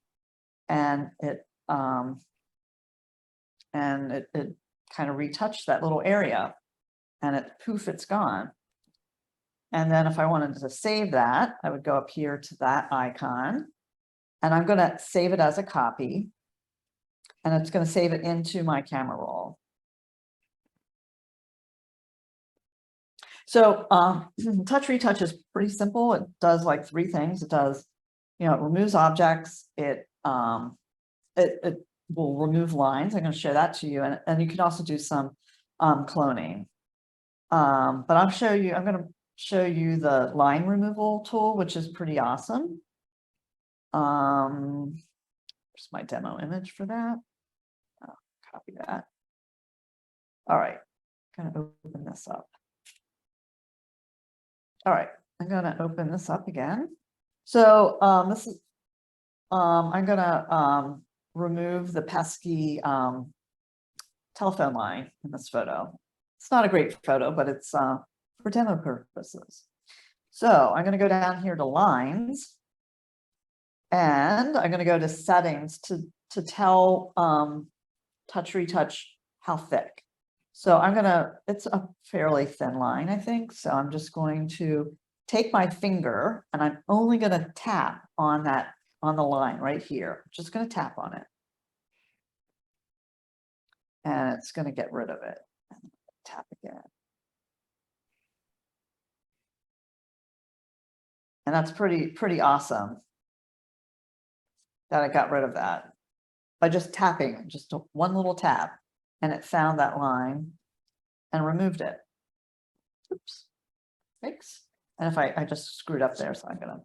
and it kind of retouched that little area, and poof, it's gone. And then if I wanted to save that, I would go up here to that icon, and I'm going to save it as a copy. And it's going to save it into my camera roll. So Touch Retouch is pretty simple. It does like 3 things. It does, it removes objects. It will remove lines. I'm going to show that to you. And you can also do some cloning. But I'm going to show you the line removal tool, which is pretty awesome. Here's my demo image for that. Copy that. All right, I'm going to open this up. All right, I'm going to open this up again. So this is, I'm going to remove the pesky telephone line in this photo. It's not a great photo, but it's for demo purposes. So I'm going to go down here to lines, and I'm going to go to settings to tell Touch Retouch how thick. So it's a fairly thin line, I think. So I'm just going to take my finger, and I'm only going to tap on the line right here. Just going to tap on it. And it's going to get rid of it. Tap again. And that's pretty awesome that I got rid of that. by just tapping, just one little tap, and it found that line and removed it. Oops, fix. And if I just screwed up there, so I'm gonna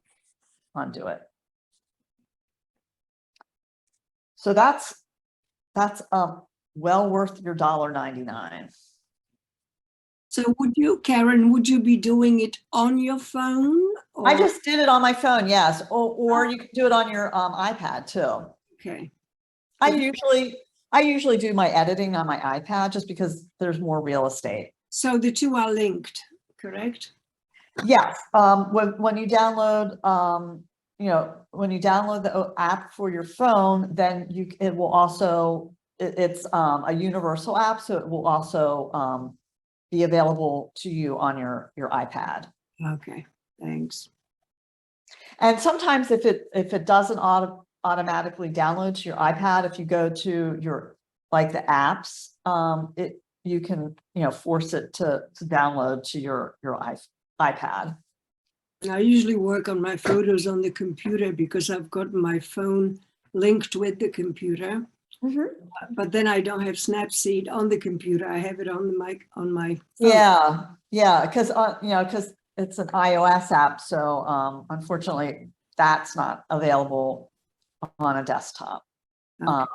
undo it. So that's well worth your $1.99. So would you, Karen, would you be doing it on your phone? I or- just did it on my phone, yes, or you can do it on your iPad too. Okay, I usually do my editing on my iPad just because there's more real estate. so the two are linked, correct? Yes, when you download, when you download the app for your phone, then it will also, it's a universal app, so it will also be available to you on your iPad. Okay, thanks. And sometimes if it doesn't automatically download to your iPad, if you go to your, like the apps, you can, force it to download to your iPad. I usually work on my photos on the computer because I've got my phone linked with the computer, but then I don't have Snapseed on the computer. I have it on the mic on my phone. Yeah, because because it's an iOS app, so unfortunately that's not available on a desktop. Okay.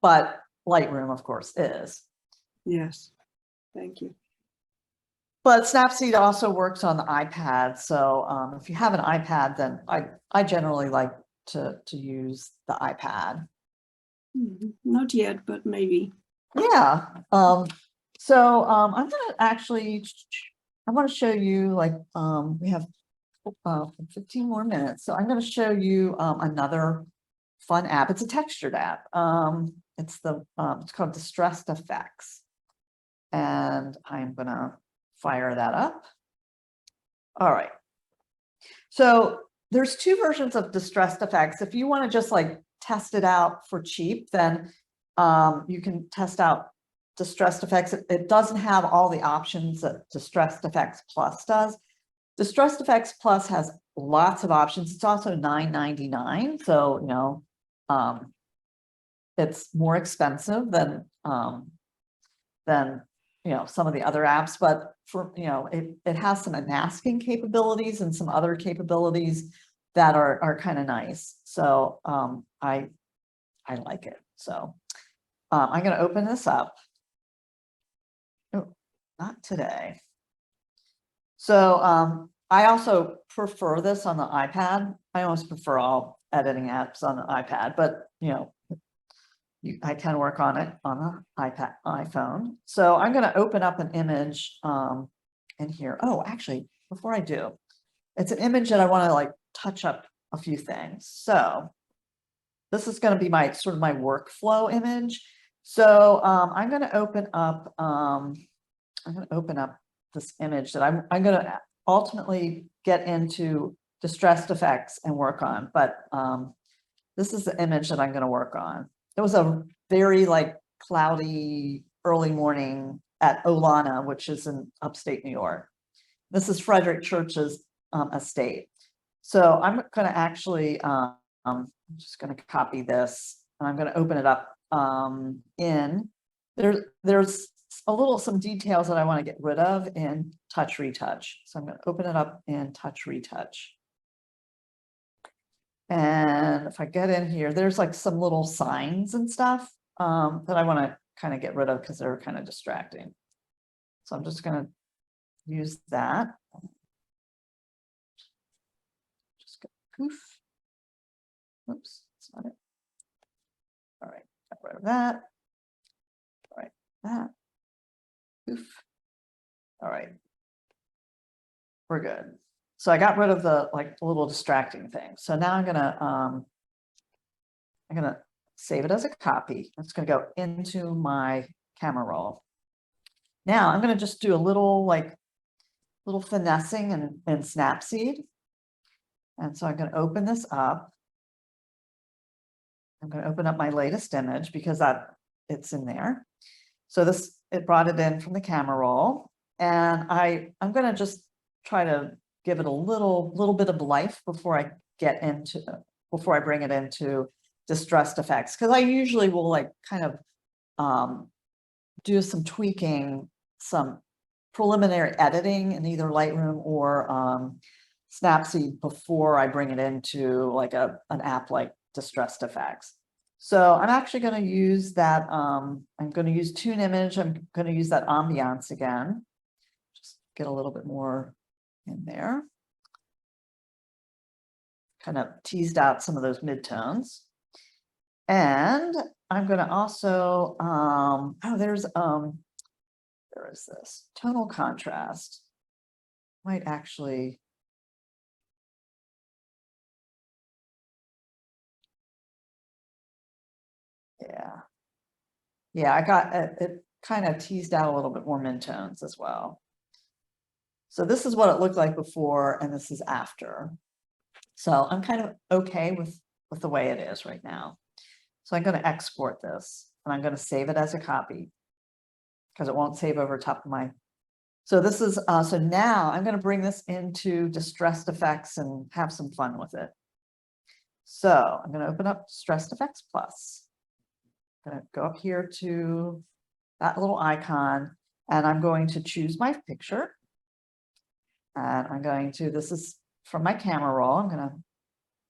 But Lightroom, of course, is. Yes, thank you. But Snapseed also works on the iPad, so if you have an iPad, then I generally like to use the iPad. Not yet, but maybe. Yeah. So I'm gonna actually, I want to show you, like, we have 15 more minutes, so I'm going to show you another fun app. It's a textured app. It's called Distressed Effects, and I'm gonna fire that up. All right. So there's two versions of Distressed Effects. If you want to just like test it out for cheap, then you can test out Distressed Effects. It doesn't have all the options that Distressed Effects Plus does. Distressed Effects Plus has lots of options. It's also $9.99. So, it's more expensive than some of the other apps, but for, it has some masking capabilities and some other capabilities that are kind of nice. So I like it. So I'm going to open this up. Oh, not today. So I also prefer this on the iPad. I almost prefer all editing apps on the iPad, but I can work on it on the iPhone. So I'm going to open up an image in here. Oh, actually, before I do, it's an image that I want to like touch up a few things. So this is going to be my sort of my workflow image. So I'm going to open up. This image that I'm going to ultimately get into Distressed Effects and work on. But this is the image that I'm going to work on. It was a very like cloudy early morning at Olana, which is in upstate New York. This is Frederick Church's estate. So I'm going to actually, I'm just going to copy this and I'm going to open it up there's some details that I want to get rid of in Touch Retouch. So I'm going to open it up in Touch Retouch. And if I get in here, there's like some little signs and stuff that I want to kind of get rid of because they're kind of distracting. So I'm just going to use that. Just go poof. Oops, that's not it. All right, got rid of that. All right, that. Poof. All right. We're good. So I got rid of the like little distracting thing. So now I'm gonna save it as a copy. It's gonna go into my camera roll. Now I'm gonna just do a little finessing in Snapseed. And so I'm gonna open this up. I'm gonna open up my latest image because it's in there. So it brought it in from the camera roll. And I'm gonna just try to give it a little bit of life before I bring it into distressed effects, because I usually will like kind of do some tweaking, some preliminary editing in either Lightroom or Snapseed before I bring it into like an app like Distressed Effects. So I'm actually going to use that. I'm going to use Tune Image. I'm going to use that ambiance again. Just get a little bit more in there. Kind of teased out some of those midtones. And I'm going to also, there is this tonal contrast. Might actually. Yeah, I got it kind of teased out a little bit more midtones as well. So this is what it looked like before, and this is after. So I'm kind of okay with the way it is right now. So I'm going to export this, and I'm going to save it as a copy because it won't save over top of my. So this is, so now I'm going to bring this into Distressed Effects and have some fun with it. So I'm going to open up Distressed Effects Plus. I'm going to go up here to that little icon, and I'm going to choose my picture. And I'm going to, this is from my camera roll. I'm going to,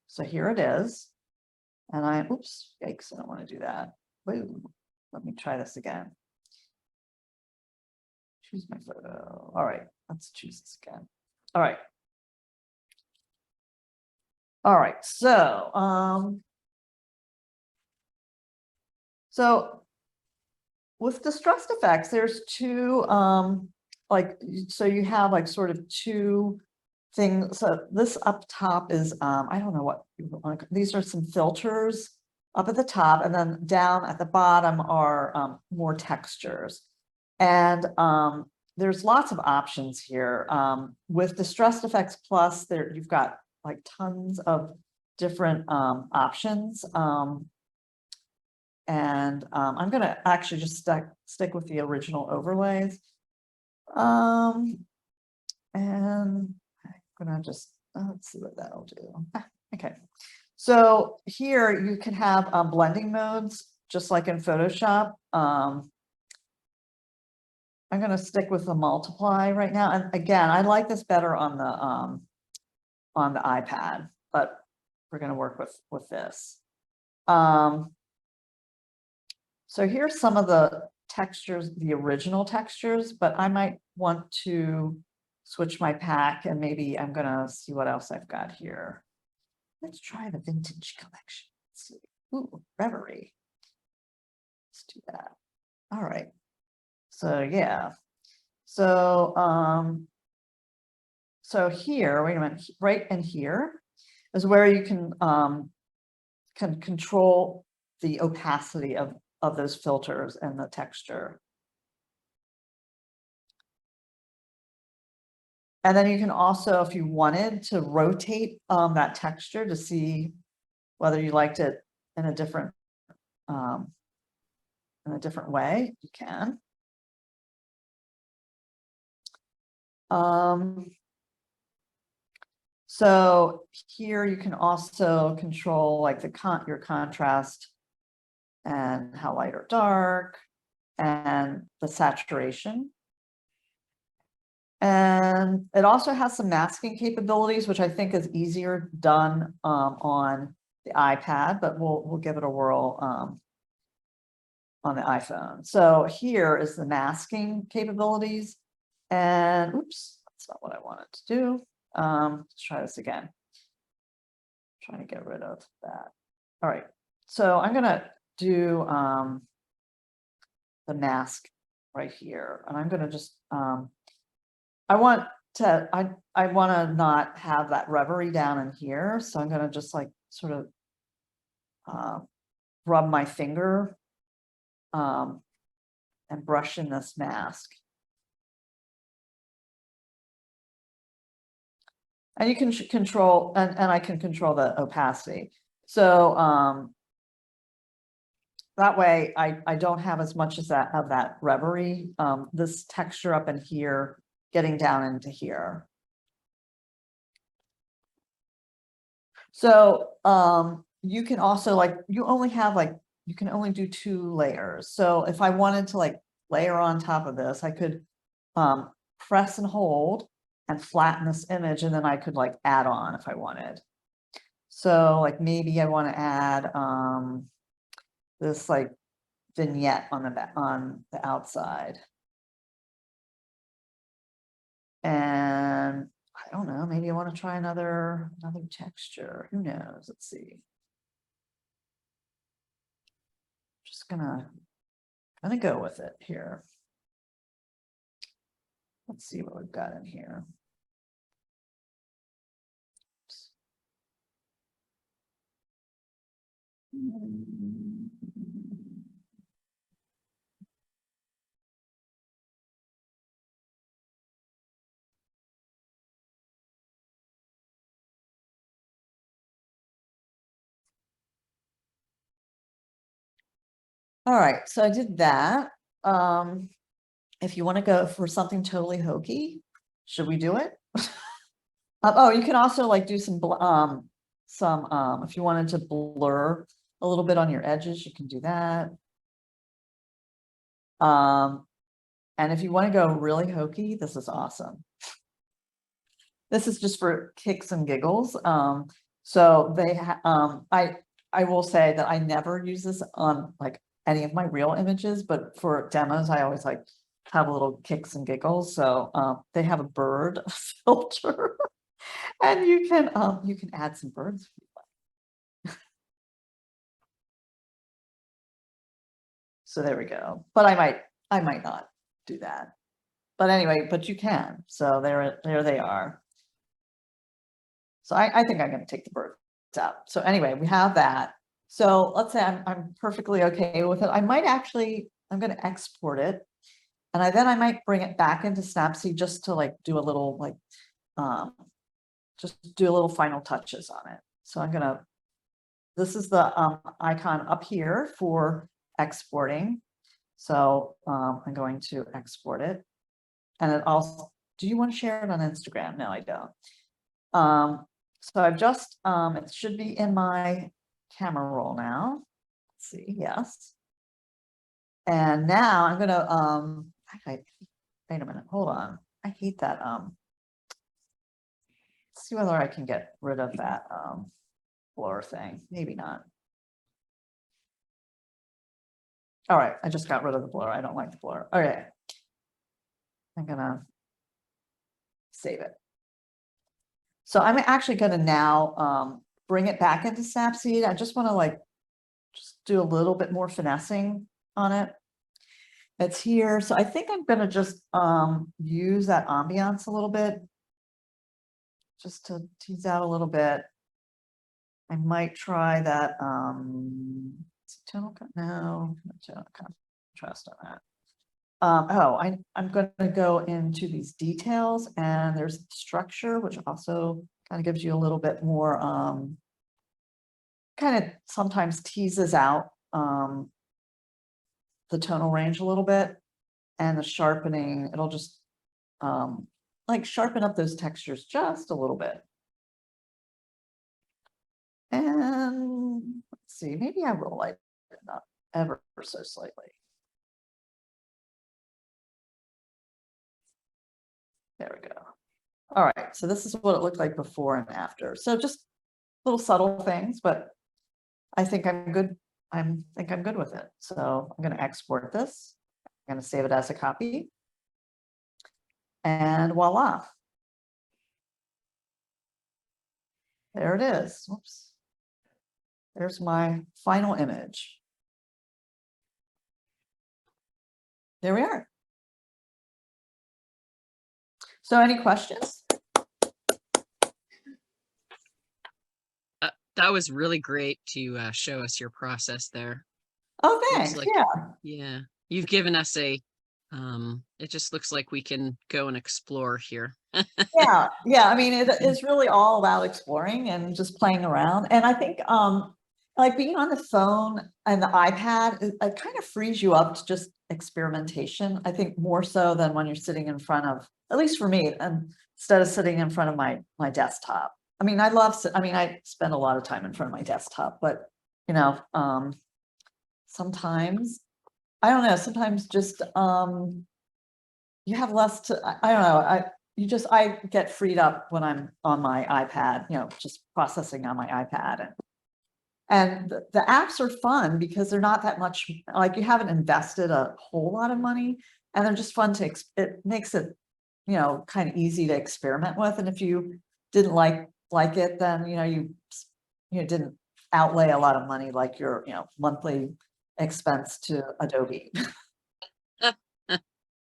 so here it is. And oops, yikes, I don't want to do that. Woo, let me try this again. Choose my photo. All right, let's choose this again. All right. All right, so, so with Distressed Effects, there's two, like, so you have like sort of two things. So this up top is, I don't know what you want. These are some filters up at the top, and then down at the bottom are more textures. And there's lots of options here. With Distressed Effects Plus, there you've got like tons of different options. And I'm going to actually just stick with the original overlays. And I'm going to just, let's see what that'll do. Okay. So here you can have blending modes, just like in Photoshop. I'm going to stick with the multiply right now. And again, I like this better on the iPad, but we're going to work with this. So here's some of the textures, the original textures, but I might want to switch my pack, and maybe I'm going to see what else I've got here. Let's try the vintage collection. Let's see. Ooh, Reverie. Let's do that. All right. So yeah. So so here, wait a minute, right in here is where you can control the opacity of those filters and the texture. And then you can also, if you wanted to rotate that texture to see whether you liked it in a different way, you can. So here you can also control like your contrast and how light or dark, and the saturation. And it also has some masking capabilities, which I think is easier done on the iPad, but we'll give it a whirl on the iPhone. So here is the masking capabilities. And oops, that's not what I wanted to do. Let's try this again. Trying to get rid of that. All right, so I'm gonna do the mask right here, and I'm gonna just I want to not have that Reverie down in here, so I'm gonna just like sort of rub my finger and brush in this mask. And you can control, and I can control the opacity. So that way I don't have as much as of that Reverie, this texture up in here, getting down into here. So you can also like, you only have like, you can only do 2 layers. So if I wanted to like layer on top of this, I could press and hold and flatten this image, and then I could like add on if I wanted. So like maybe I want to add this like vignette on the back, on the outside. And I don't know, maybe I want to try another texture. Who knows? Let's see. Just gonna go with it here. Let's see what we've got in here. All right, so I did that. If you want to go for something totally hokey, should we do it? Oh, you can also like do some if you wanted to blur a little bit on your edges, you can do that. And if you want to go really hokey, this is awesome. This is just for kicks and giggles. So they I will say that I never use this on like any of my real images, but for demos, I always like have a little kicks and giggles. So they have a bird filter, and you can add some birds if you like. So there we go. But I might not do that. But anyway, but you can. So there they are. So I think I'm going to take the birds out. So anyway, we have that. So let's say I'm perfectly okay with it. I might actually, I'm going to export it. And then I might bring it back into Snapseed just to like do a little like, just do a little final touches on it. So I'm going to, this is the icon up here for exporting. So I'm going to export it. And it also, do you want to share it on Instagram? No, I don't. So I've just, it should be in my camera roll now. Let's see, yes. And now I'm gonna, wait a minute, hold on. I hate that, let's see whether I can get rid of that blur thing, maybe not. All right, I just got rid of the blur. I don't like the blur. Okay. I'm gonna save it. So I'm actually going to now bring it back into Snapseed. I just want to like just do a little bit more finessing on it. It's here. So I think I'm going to just use that ambiance a little bit, just to tease out a little bit. I might try that tonal, no, tonal contrast on that. I'm going to go into these details, and there's structure, which also kind of gives you a little bit more, kind of sometimes teases out the tonal range a little bit, and the sharpening, it'll just like sharpen up those textures just a little bit. And let's see, maybe I will lighten it up ever so slightly. There we go. All right, so this is what it looked like before and after. So just little subtle things, but I think I'm good. I think I'm good with it. So I'm going to export this. I'm going to save it as a copy. And voila. There it is. Whoops. There's my final image. There we are. So any questions? That was really great to show us your process there. Oh, thanks. Like, yeah, you've given us a, it just looks like we can go and explore here. Yeah. I mean, it is really all about exploring and just playing around. And I think like being on the phone and the iPad, it kind of frees you up to just experimentation. I think more so than when you're sitting in front of, at least for me, and instead of sitting in front of my desktop. I mean, I spend a lot of time in front of my desktop, but sometimes, I don't know, sometimes just, you have less to, I don't know, I get freed up when I'm on my iPad, just processing on my iPad. And the apps are fun because they're not that much, like you haven't invested a whole lot of money, and they're just fun it makes it, kind of easy to experiment with. And if you didn't like it, then, you didn't outlay a lot of money, like your, monthly expense to Adobe.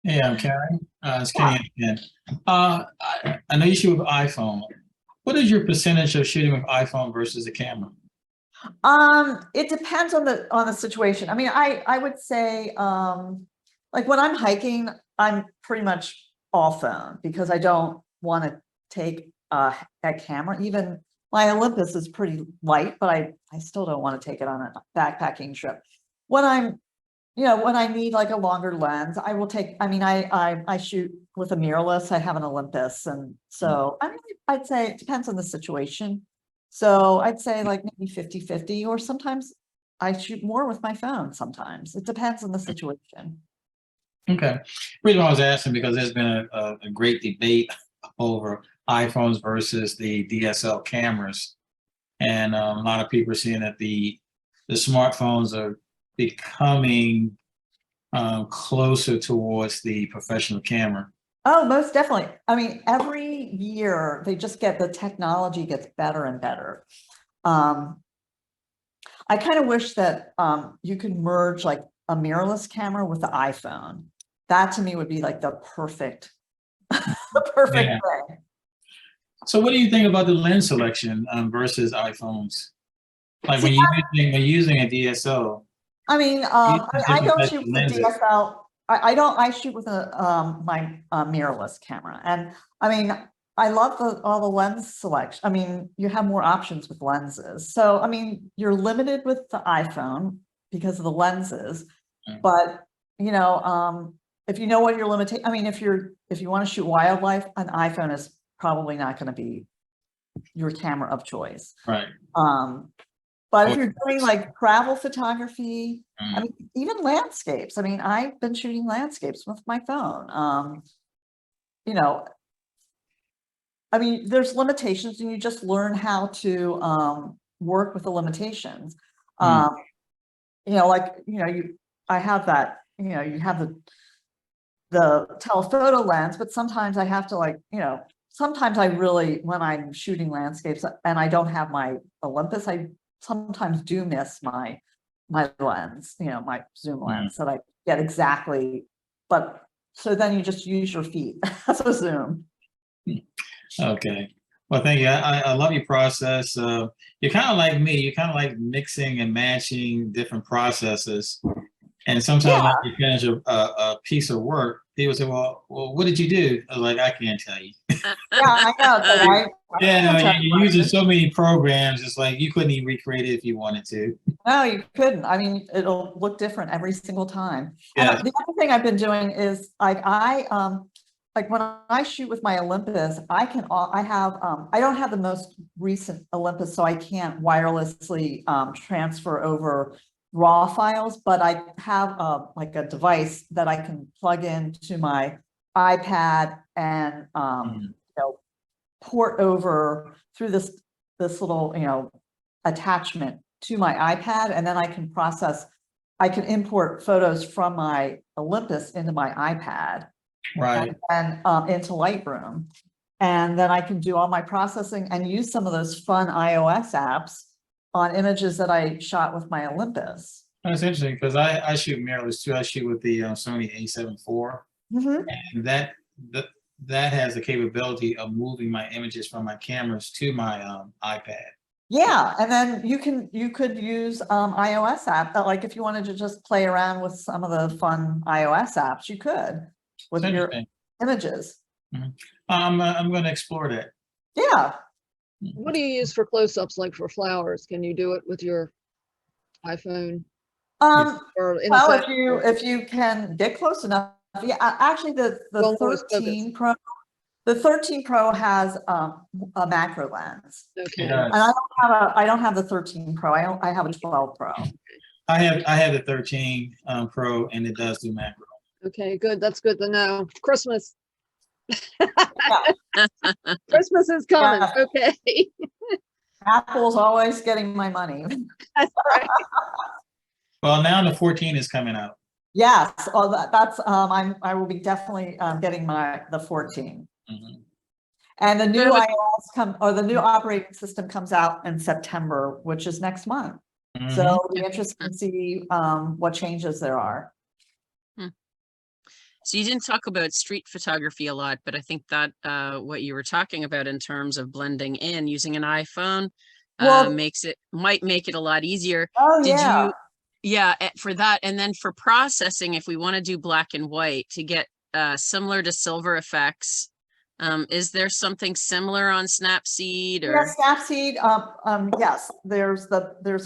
Hey, I'm Karen. It's Kenny again. I know you shoot with iPhone. What is your percentage of shooting with iPhone versus the camera? It depends on the situation. I mean, I would say, like when I'm hiking, I'm pretty much all phone because I don't want to take a camera. Even my Olympus is pretty light, but I still don't want to take it on a backpacking trip. When when I need like a longer lens, I will take, I mean, I shoot with a mirrorless. I have an Olympus. And so, I mean, I'd say it depends on the situation. So I'd say like maybe 50-50, or sometimes I shoot more with my phone sometimes. It depends on the situation. Okay. Reason why I was asking, because there's been a great debate over iPhones versus the DSL cameras. And a lot of people are seeing that the smartphones are becoming closer towards the professional camera. Oh, most definitely. I mean, every year the technology gets better and better. I kind of wish that you could merge like a mirrorless camera with the iPhone. That to me would be like the perfect, the perfect Yeah. thing. So what do you think about the lens selection versus iPhones? Like See, when you're using a DSL, I mean, I different don't types shoot of with a lenses. DSL. I shoot with my mirrorless camera. And I mean, I love all the lens selection. I mean, you have more options with lenses. So, I mean, you're limited with the iPhone because of the lenses, but if you know what your limitation, I mean, if you want to shoot wildlife, an iPhone is probably not going to be your camera of choice. Right. But if you're doing like travel photography, I Mm. mean, even landscapes. I mean, I've been shooting landscapes with my phone. You know, I mean, there's limitations, and you just learn how to work with the limitations. Mm. Like I have that. You have the telephoto lens, but sometimes I have to sometimes I really, when I'm shooting landscapes and I don't have my Olympus, I sometimes do miss my lens, my zoom Mm. lens that I get exactly, but so then you just use your feet as a zoom. Okay. Well, thank you. I love your process. You're kind of like me. You're kind of like mixing and matching different processes. And sometimes Yeah. when you finish a piece of work, people say, well, what did you do? I was like, I can't tell you. Yeah, I know. It's like, I Yeah, no, can't tell you you're what it using is. so many programs. It's like you couldn't even recreate it if you wanted to. No, you couldn't. I mean, it'll look different every single time. And Yeah. the other thing I've been doing is like when I shoot with my Olympus, I don't have the most recent Olympus, so I can't wirelessly transfer over raw files, but I have like a device that I can plug into my iPad and Mhm. port over through this little attachment to my iPad, and then I can import photos from my Olympus into my iPad Right. and into Lightroom. And then I can do all my processing and use some of those fun iOS apps on images that I shot with my Olympus. That's interesting because I shoot mirrorless too. I shoot with the Sony A7 IV, Mhm. and that has the capability of moving my images from my cameras to my iPad. Yeah, and then you could use iOS app that, like if you wanted to just play around with some of the fun iOS apps, you could It's with your interesting. images. I'm going to explore that. Yeah. What do you use for close-ups, like for flowers? Can you do it with your iPhone or Well, anything? if you can get close enough, yeah. Actually, the Don't always 13 focus. Pro, The 13 Pro has a macro lens. Okay. It does. And I don't have the 13 Pro. I have a 12 Pro. I have the 13 Pro, and it does do macro. Okay, good. That's good to know. Christmas. Yeah. Christmas is coming. Yeah. Okay. Apple's always getting my money. That's right. Well, now the 14 is coming out. Yes, well, that's I will be definitely getting the 14. Mhm. And the new Good. iOS the new operating system comes out in September, which is next month. Mhm. So it'll be interesting to see what changes there are. So you didn't talk about street photography a lot, but I think that what you were talking about in terms of blending in using an iPhone Well, might make it a lot easier. oh Did yeah. you, yeah, for that, and then for processing, if we want to do black and white to get similar to silver effects, is there something similar on Snapseed or? Yeah, Snapseed, yes, there's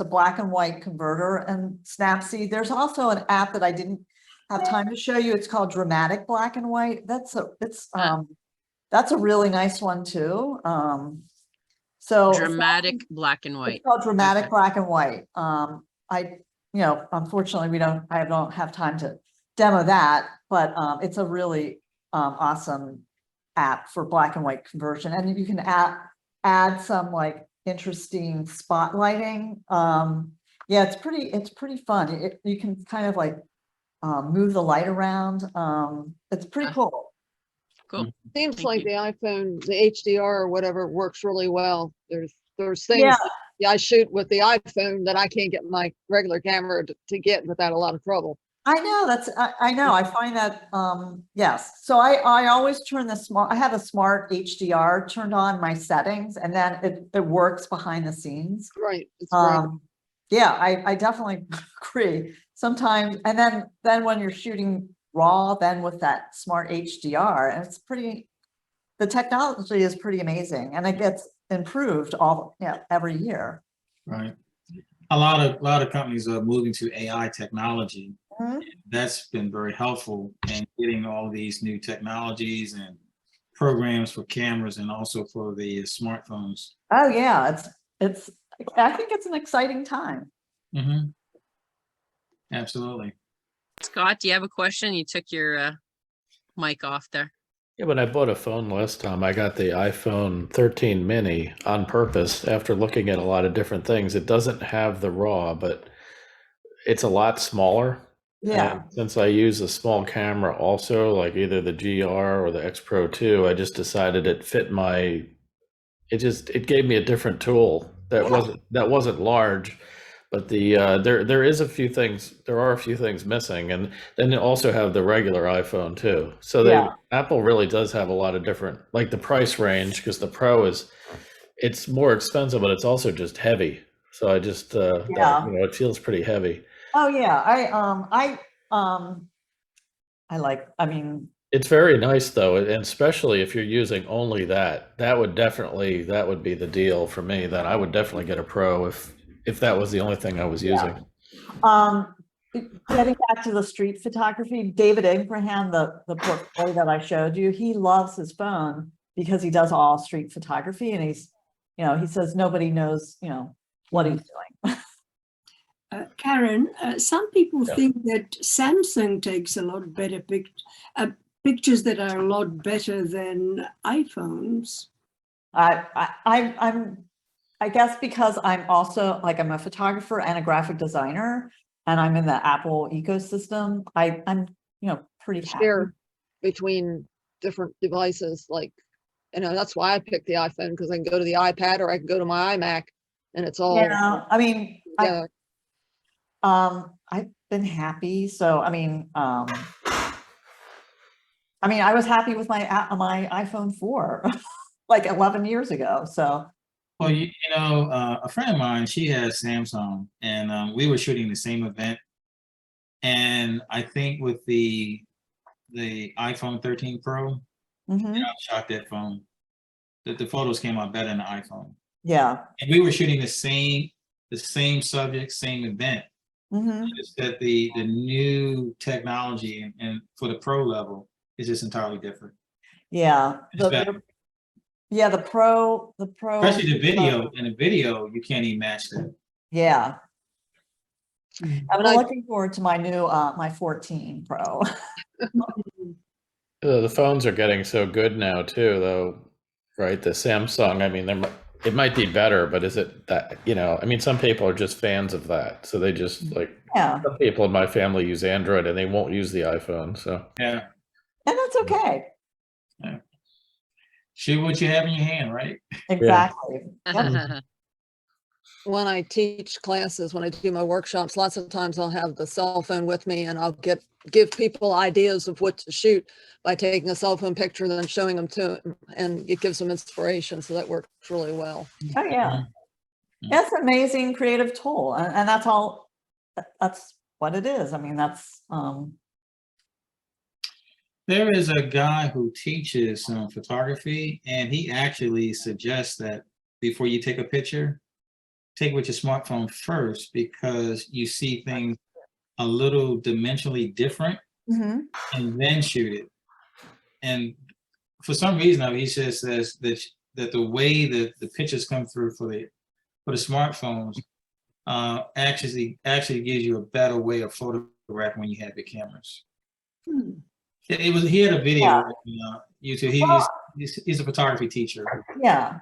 a black and white converter and Snapseed. There's also an app that I didn't have time to show you. It's called Dramatic Black and White. That's a really nice one too. So Dramatic black and white. it's called Dramatic Okay. Black and White. Unfortunately I don't have time to demo that, but it's a really awesome app for black and white conversion. And you can add some like interesting spotlighting. Yeah, it's pretty fun. You can kind of like move the light around. It's pretty cool. Cool. Seems Thank like you. the iPhone, the HDR or whatever works really well. There's things Yeah. I shoot with the iPhone that I can't get my regular camera to get without a lot of trouble. I know I know. I find that yes. So I always turn I have a smart HDR turned on my settings, and then it works behind the scenes. Right. It's great. Yeah, I definitely agree. Sometimes, and then when you're shooting raw, then with that smart HDR, and the technology is pretty amazing, and it gets improved every year. Right. A lot of companies are moving to AI technology. Mhm. That's been very helpful in getting all these new technologies and programs for cameras and also for the smartphones. Oh yeah, I think it's an exciting time. Mhm. Absolutely. Scott, do you have a question? You took your mic off there. Yeah, when I bought a phone last time, I got the iPhone 13 mini on purpose after looking at a lot of different things. It doesn't have the RAW, but it's a lot smaller. Yeah, And since I use a small camera also, like either the GR or the X Pro 2, I just decided it fit it gave me a different tool that wasn't large. But there are a few things missing, and then they also have the regular iPhone too. So Yeah. Apple really does have a lot of different, like the price range, because the Pro it's more expensive, but it's also just heavy. So I just Yeah. it feels pretty heavy. Oh yeah, I mean, It's very nice though, and especially if you're using only that would be the deal for me. Then I would definitely get a Pro if that was the only thing I was using. getting back to the street photography, David Abraham, the portfolio that I showed you, he loves his phone because he does all street photography, and he says nobody knows, what he's doing. Karen, some people Yeah. think that Samsung takes a lot better pictures that are a lot better than iPhones. I guess because I'm also I'm a photographer and a graphic designer, and I'm in the Apple ecosystem. I'm pretty happy. Share between different devices. That's why I picked the iPhone, because I can go to the iPad or I can go to my iMac and it's all Yeah, I mean, together. I've been happy. So I mean, I was happy with my iPhone 4 like 11 years ago. So Well, a friend of mine, she has Samsung, and we were shooting the same event. And I think with the iPhone 13 Pro, mhm, I shot that phone. The photos came out better than the iPhone. yeah. And we were shooting the same subject, same event. Mhm. It's that the new technology and for the pro level is just entirely different. Yeah. It's better. Yeah, the Pro. Especially the video. In the video, you can't even match that. Yeah. I'm When I- looking forward to my new, my 14 Pro. The phones are getting so good now too, though, right? The Samsung, I mean, it might be better, but is it that, I mean, some people are just fans of that. So they just like, Yeah, some people in my family use Android and they won't use the iPhone. So Yeah. and that's okay. Shoot what you have in your hand, right? Exactly. Yep. when I teach classes, when I do my workshops, lots of times I'll have the cell phone with me and I'll give people ideas of what to shoot by taking a cell phone picture, then showing them to them, and it gives them inspiration. So that works really well. Oh, yeah. It's an amazing creative tool. And that's all, that's what it is. I mean, that's, There is a guy who teaches photography, and he actually suggests that before you take a picture, take it with your smartphone first, because you see things a little dimensionally different, mhm. and then shoot it. And for some reason, he says that the way that the pictures come through for the smartphones actually gives you a better way of photographing when you have your cameras. He had a video on YouTube. He's a photography teacher. Yeah.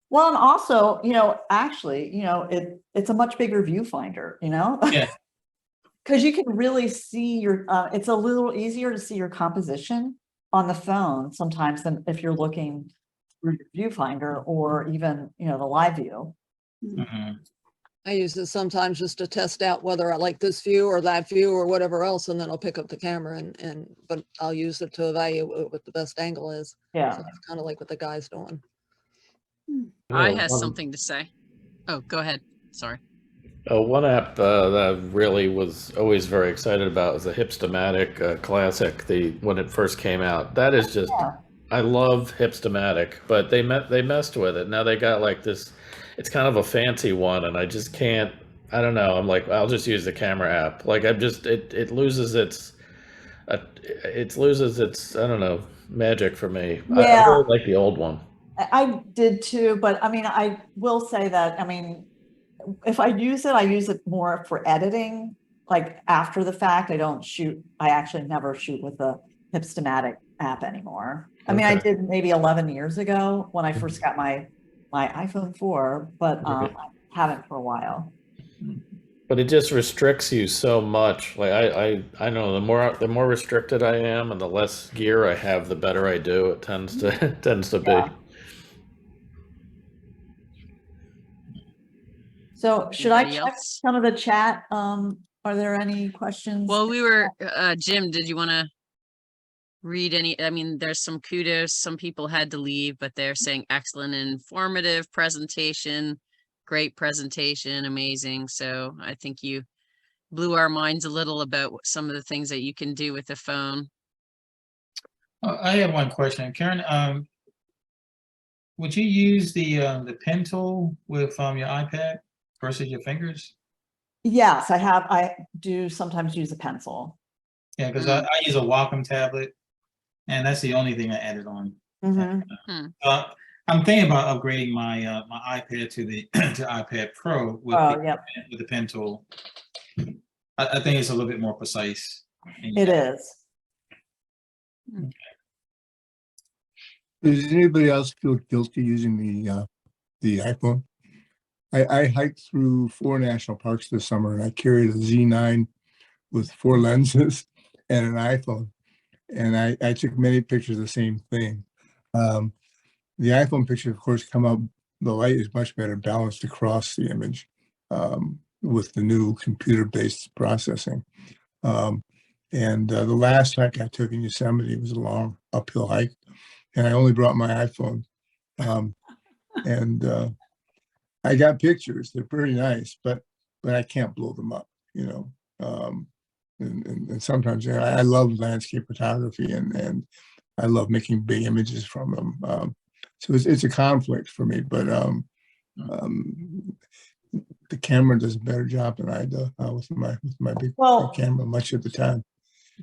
Well, and also, actually, it's a much bigger viewfinder, Yeah. because you can really see it's a little easier to see your composition on the phone sometimes than if you're looking through your viewfinder or even, the live view. Mhm. I use this sometimes just to test out whether I like this view or that view or whatever else, and then I'll pick up the camera but I'll use it to evaluate what the best angle is. Yeah. So that's kind of like what the guy's doing. I has something to say. Oh, go ahead. Sorry. one app that I really was always very excited about was the Hipstamatic Classic. When it first came out, that is just, I love Hipstamatic, but they messed with it. Now they got like this. It's kind of a fancy one, and I just can't. I don't know. I'm like, I'll just use the camera app. Like it loses its I don't know, magic for me. I Yeah. really like the old one. I did too, but I mean, I will say that, if I use it more for editing, like after the fact. I actually never shoot with the Hipstamatic app anymore. I mean, I Okay. did maybe 11 years ago when I first got my iPhone 4, but I haven't for a while. But it just restricts you so much. Like I know the more restricted I am and the less gear I have, the better I do. It tends to be. Yeah. So should I Anybody check else? some of the chat? Are there any questions? Well, Jim, did you want to read any? I mean, there's some kudos. Some people had to leave, but they're saying excellent and informative presentation, great presentation, amazing. So I think you blew our minds a little about some of the things that you can do with the phone. I have one question, Karen. Would you use the pen tool with your iPad versus your fingers? Yes, I do sometimes use a pencil. Yeah, because I use a Wacom tablet, and that's the only thing I added on. Mhm. I'm thinking about upgrading my my iPad to the to iPad Pro with Yep, with the pen tool. I think it's a little bit more precise. it is. Does anybody else feel guilty using the iPhone? I hiked through 4 national parks this summer, and I carried a Z9 with 4 lenses and an iPhone, and I took many pictures of the same thing. The iPhone pictures, of course, come up. The light is much better balanced across the image with the new computer-based processing. And the last hike I took in Yosemite was a long uphill hike, and I only brought my iPhone. And I got pictures. They're pretty nice, but I can't blow them up, and sometimes I love landscape photography, and I love making big images from them. So it's a conflict for me, but the camera does a better job than I do with my big camera much of the time.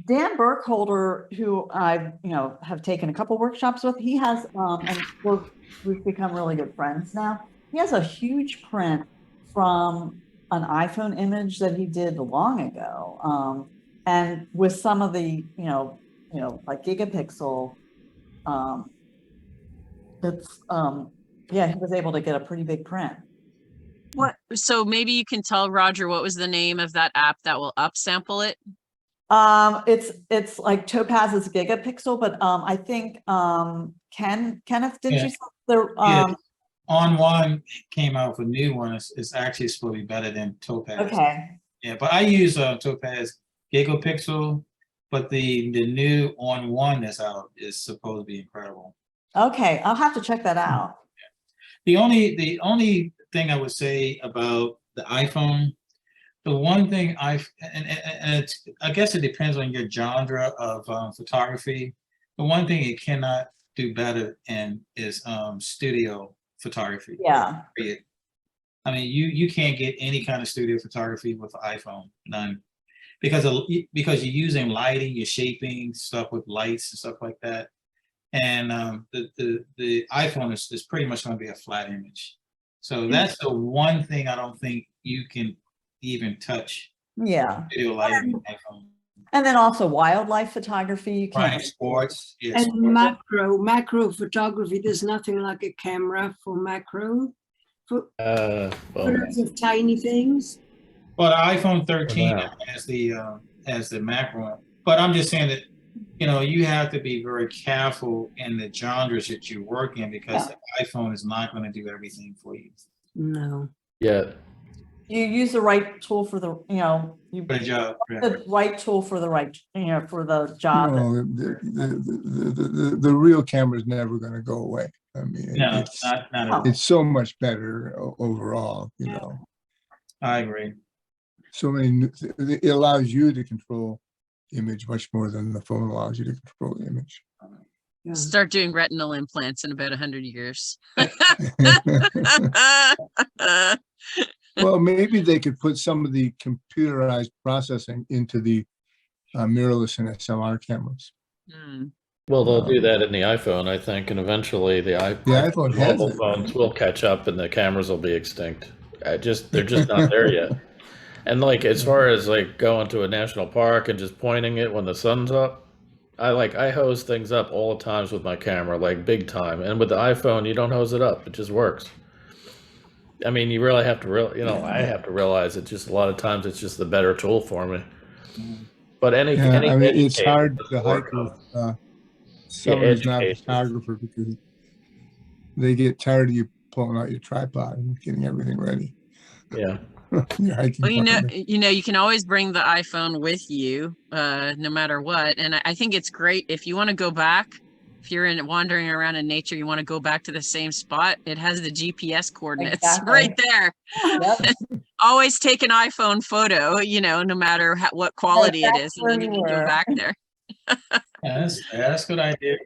Dan Burkholder, who I, have taken a couple workshops with, he has, and we've become really good friends now. He has a huge print from an iPhone image that he did long ago. And with some of the, like gigapixel, that's, yeah, he was able to get a pretty big print. So maybe you can tell Roger what was the name of that app that will upsample it. It's like Topaz's gigapixel, but I think Kenneth, didn't you say there? Yeah. On One came out with a new one. It's actually supposed to be better than Topaz. Okay. Yeah, but I use Topaz Gigapixel, but the new On One that's out is supposed to be incredible. Okay, I'll have to check that out. The only thing I would say about the iPhone, the one thing I guess it depends on your genre of photography. The one thing it cannot do better in is studio photography. Yeah. I mean, you can't get any kind of studio photography with the iPhone, none, because you're using lighting, you're shaping stuff with lights and stuff like that, and the iPhone is pretty much going to be a flat image. So that's the one thing I don't think you can even touch. Yeah. Video lighting iPhone. And then also wildlife photography, you can't. Right, sports. Yeah, And sports. macro photography, there's nothing like a camera for macro. For Well, photos of tiny things. Well, the iPhone 13 now. has the macro, but I'm just saying that you have to be very careful in the genres that you work in, because the iPhone is not going to do everything for you. No. yeah. You use the right tool for the, you Good job. the right tool for the right, for the job. No, the real camera is never going to go away. I mean, No, it's not at all. it's so much better overall. I agree. So many. It allows you to control the image much more than the phone allows you to control the image. Yeah. Start doing retinal implants in about 100 years. Well, maybe they could put some of the computerized processing into the mirrorless and SLR cameras. Hmm. Well, they'll do that in the iPhone, I think, and eventually the iPhone has mobile it. phones will catch up and the cameras will be extinct. They're just not there yet. And like as far as like going to a national park and just pointing it when the sun's up, I hose things up all the times with my camera, like big time. And with the iPhone, you don't hose it up; it just works. I mean, you really have to I have to realize it. Just a lot of times, it's just the better tool for me. But any I mean, edge it's case hard doesn't to work hike with on- someone who's edge not a cases. photographer, because they get tired of you pulling out your tripod and getting everything ready. Yeah. You're hiking Well, partner. you can always bring the iPhone with you, no matter what. And I think it's great if you want to go back. If you're wandering around in nature, you want to go back to the same spot. It has the GPS coordinates Exactly. right there. Yep. Always take an iPhone photo, no matter what quality it is, and then you can go Anywhere. back there. Yeah, that's a good idea.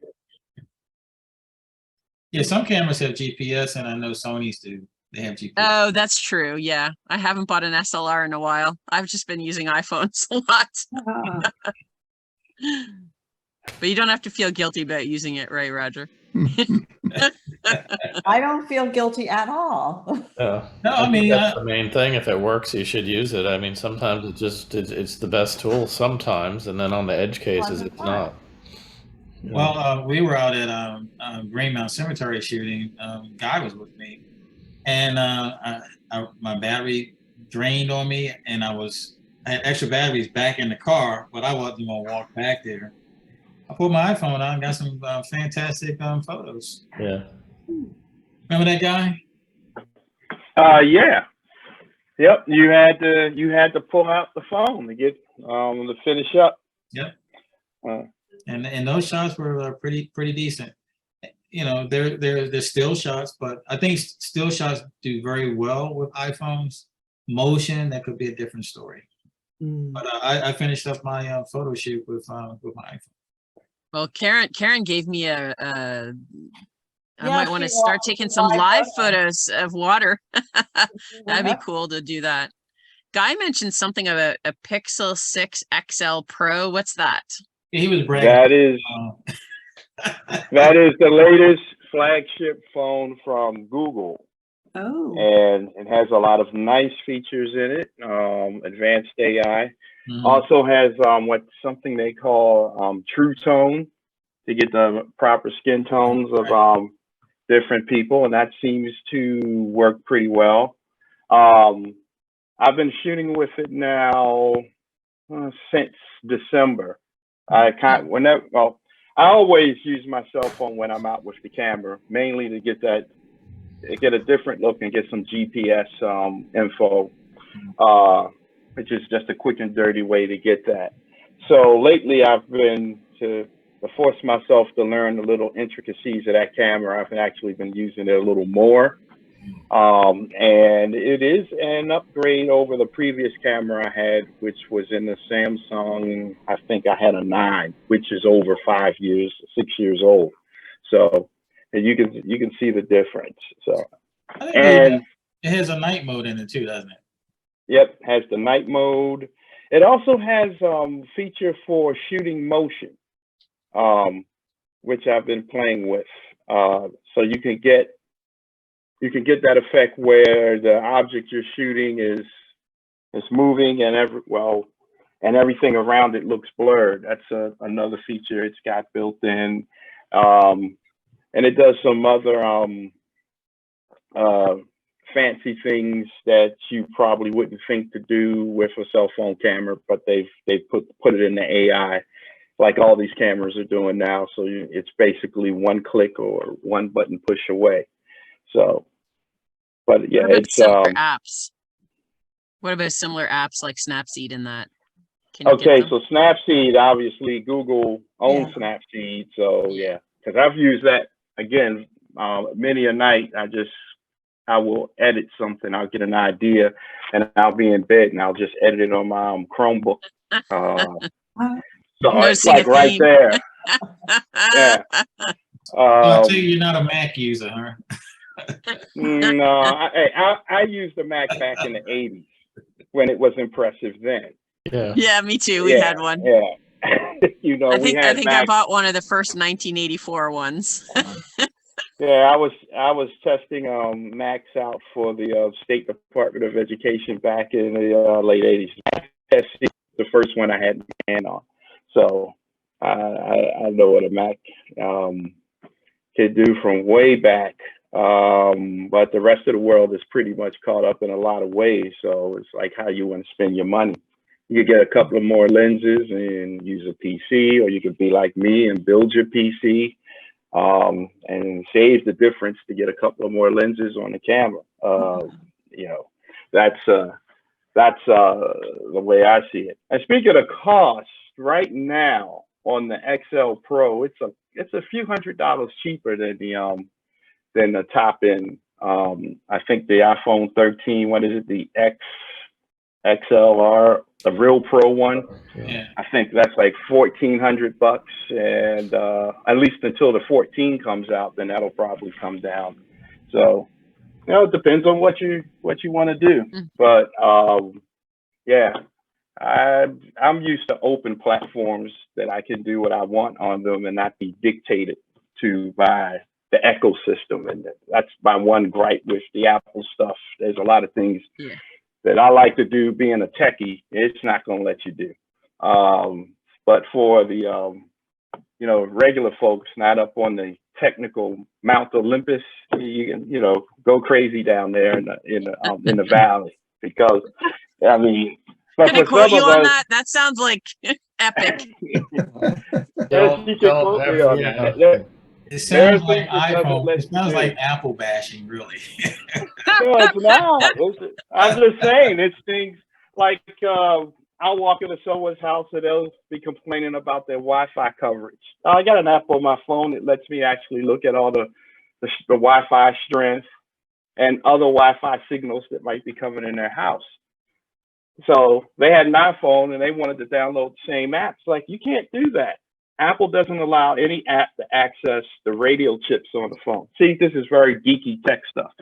Yeah, some cameras have GPS, and I know Sony's do. They have GPS. Oh, that's true. Yeah. I haven't bought an SLR in a while. I've just been using iPhones a lot. Ah, But you don't have to feel guilty about using it, right, Roger? I don't feel guilty at all. No, I I think mean, that's the main thing. If it works, you should use it. I mean, sometimes it's the best tool sometimes, and then on the edge cases, it's not. well, we were out at Greenmount Cemetery shooting. Guy was with me, and my battery drained on me, and I had extra batteries back in the car, but I wasn't gonna walk back there. I put my iPhone on and got some fantastic photos. Yeah. Remember that guy? Yeah. Yep. You had to pull out the phone to get to finish up. Yep. And those shots were pretty decent. They're still shots, but I think still shots do very well with iPhones. Motion, that could be a different story. But I finished up my photo shoot with my iPhone. Well, Karen gave me I Yeah, might want to she start walked taking the some live live photo. photos of water. That'd be Yep. cool to do that. Guy mentioned something about a Pixel 6 XL Pro. What's that? Yeah, he was bragging. That is that is the latest flagship phone from Google, Oh, and it has a lot of nice features in it. Advanced AI. Mhm. Also has something they call True Tone to get the proper skin tones of different people, and that seems to work pretty well. I've been shooting with it now since December. I always use my cell phone when I'm out with the camera, mainly to get a different look and get some GPS info, which is just a quick and dirty way to get that. So lately, I've been to force myself to learn the little intricacies of that camera. I've actually been using it a little more. And it is an upgrade over the previous camera I had, which was in the Samsung. I think I had a 9, which is over 6 years old. So and you can see the difference. So I think and it has a night mode in it too, doesn't it? yep, has the night mode. It also has feature for shooting motion, which I've been playing with. So you can get that effect where the object you're shooting is moving and everything around it looks blurred. That's another feature it's got built in, and it does some other fancy things that you probably wouldn't think to do with a cell phone camera, but they've put it in the AI, like all these cameras are doing now. So it's basically one click or one button push away. So, but yeah, What about it's similar apps? What about similar apps like Snapseed and that? Can you get okay. them? So Snapseed, obviously Google owns Yeah. Snapseed. So yeah, because I've used that again many a night. I will edit something. I'll get an idea, and I'll be in bed, and I'll just edit it on my Chromebook. So it's Noticing a like right theme. there. Yeah. I tell you, you're not a Mac user, huh? No, I used the Mac back in the '80s when it was impressive then. Yeah. Yeah, me too. We had one. Yeah. We I had think I Mac. bought one of the first 1984 ones. Yeah, I was testing Macs out for the State Department of Education back in the late '80s. That's the first one I had my hand on, so I know what a Mac can do from way back. But the rest of the world is pretty much caught up in a lot of ways. So it's like how you want to spend your money. You could get a couple of more lenses and use a PC, or you could be like me and build your PC. And save the difference to get a couple of more lenses on the camera. That's the way I see it. And speaking of cost, right now on the XL Pro, it's a few $100s cheaper than the top end. I think the iPhone 13, what is it, the XLR, the real Pro one. Yeah. I think that's like $1,400, and at least until the 14 comes out, then that'll probably come down. So, it depends on what you want to do. But yeah, I'm used to open platforms that I can do what I want on them and not be dictated to by the ecosystem. And that's my one gripe with the Apple stuff. There's a lot of things that I like to do. Being a techie, it's not going to let you do. But for the regular folks not up on the technical Mount Olympus, you can go crazy down there in the valley, because I mean, but Can I for quote some you of on us, that? That sounds like epic. It sounds like things it doesn't iPhone. let It you sounds do. like Apple bashing, really. No, it's not. I'm just saying, it's things like I'll walk into someone's house and they'll be complaining about their Wi-Fi coverage. I got an app on my phone that lets me actually look at all the Wi-Fi strength and other Wi-Fi signals that might be coming in their house. So they had an iPhone and they wanted to download the same apps. Like, you can't do that. Apple doesn't allow any app to access the radio chips on the phone. See, this is very geeky tech stuff.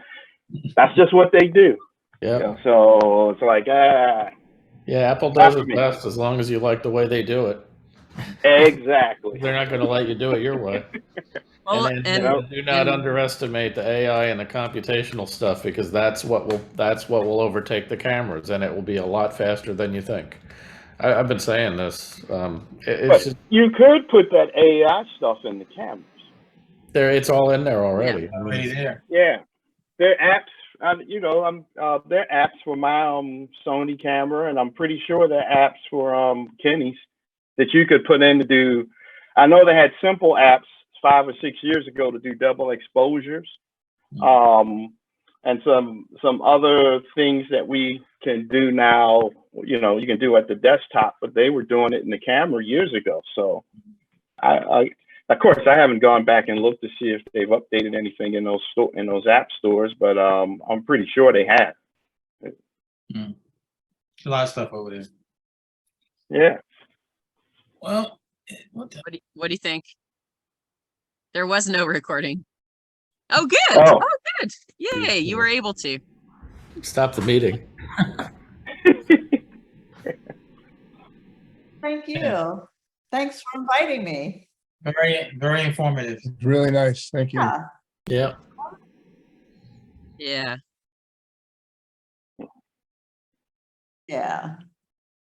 That's just what they do. Yep. know, so it's like, Yeah, Apple does Not for it me. best as long as you like the way they do it. exactly. They're not going to let you do it your way. Well, And You then know, do not and underestimate the AI and the computational stuff, because that's what will overtake the cameras, and it will be a lot faster than you think. I've been saying this. It's but just you could put that AI stuff in the cameras. there. It's all in there already. I Already mean, there. Yeah, there are apps. You know, there are apps for my Sony camera, and I'm pretty sure there are apps for Kenny's that you could put in to do. I know they had simple apps 5 or 6 years ago to do double exposures, and some other things that we can do now. You know, you can do at the desktop, but they were doing it in the camera years ago. So, of course, I haven't gone back and looked to see if they've updated anything in those app stores, but I'm pretty sure they have. A lot of stuff over there. Yeah. Well, what the? what do you think? There was no recording. Oh, good. Oh. Oh, good. Yay, you were able to. stop the meeting. Thank you. Yeah. Thanks for inviting me. Very, very informative. It's really nice. Thank you. Yeah. Yeah. Yeah. Yeah.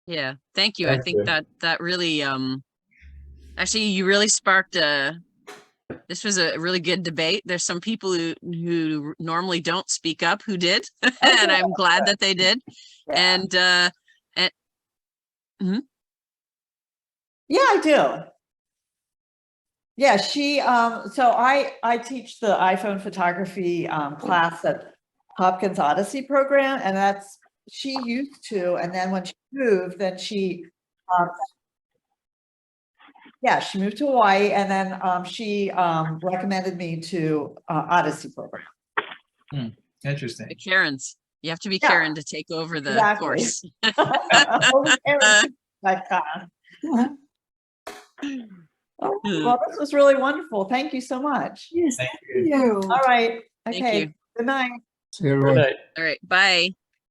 Yeah. Thank you. I Thank think you. that really actually you really sparked this was a really good debate. There's some people who normally don't speak up who did, and I'm glad that they did. Yeah. And Yeah, I do. Yeah, so I teach the iPhone photography class at Hopkins Odyssey program, and she used to, and then when she moved, then she moved to Hawaii, and then she recommended me to Odyssey program. Interesting. the Karens, you have to be Yeah. Karen to take over the Exactly. course. Only Aaron like that. Oh, well, this was really wonderful. Thank you so much. Yes, Thank thank you. All right. Thank Okay. you. Good night. See you, Good everyone. night. All right. Bye.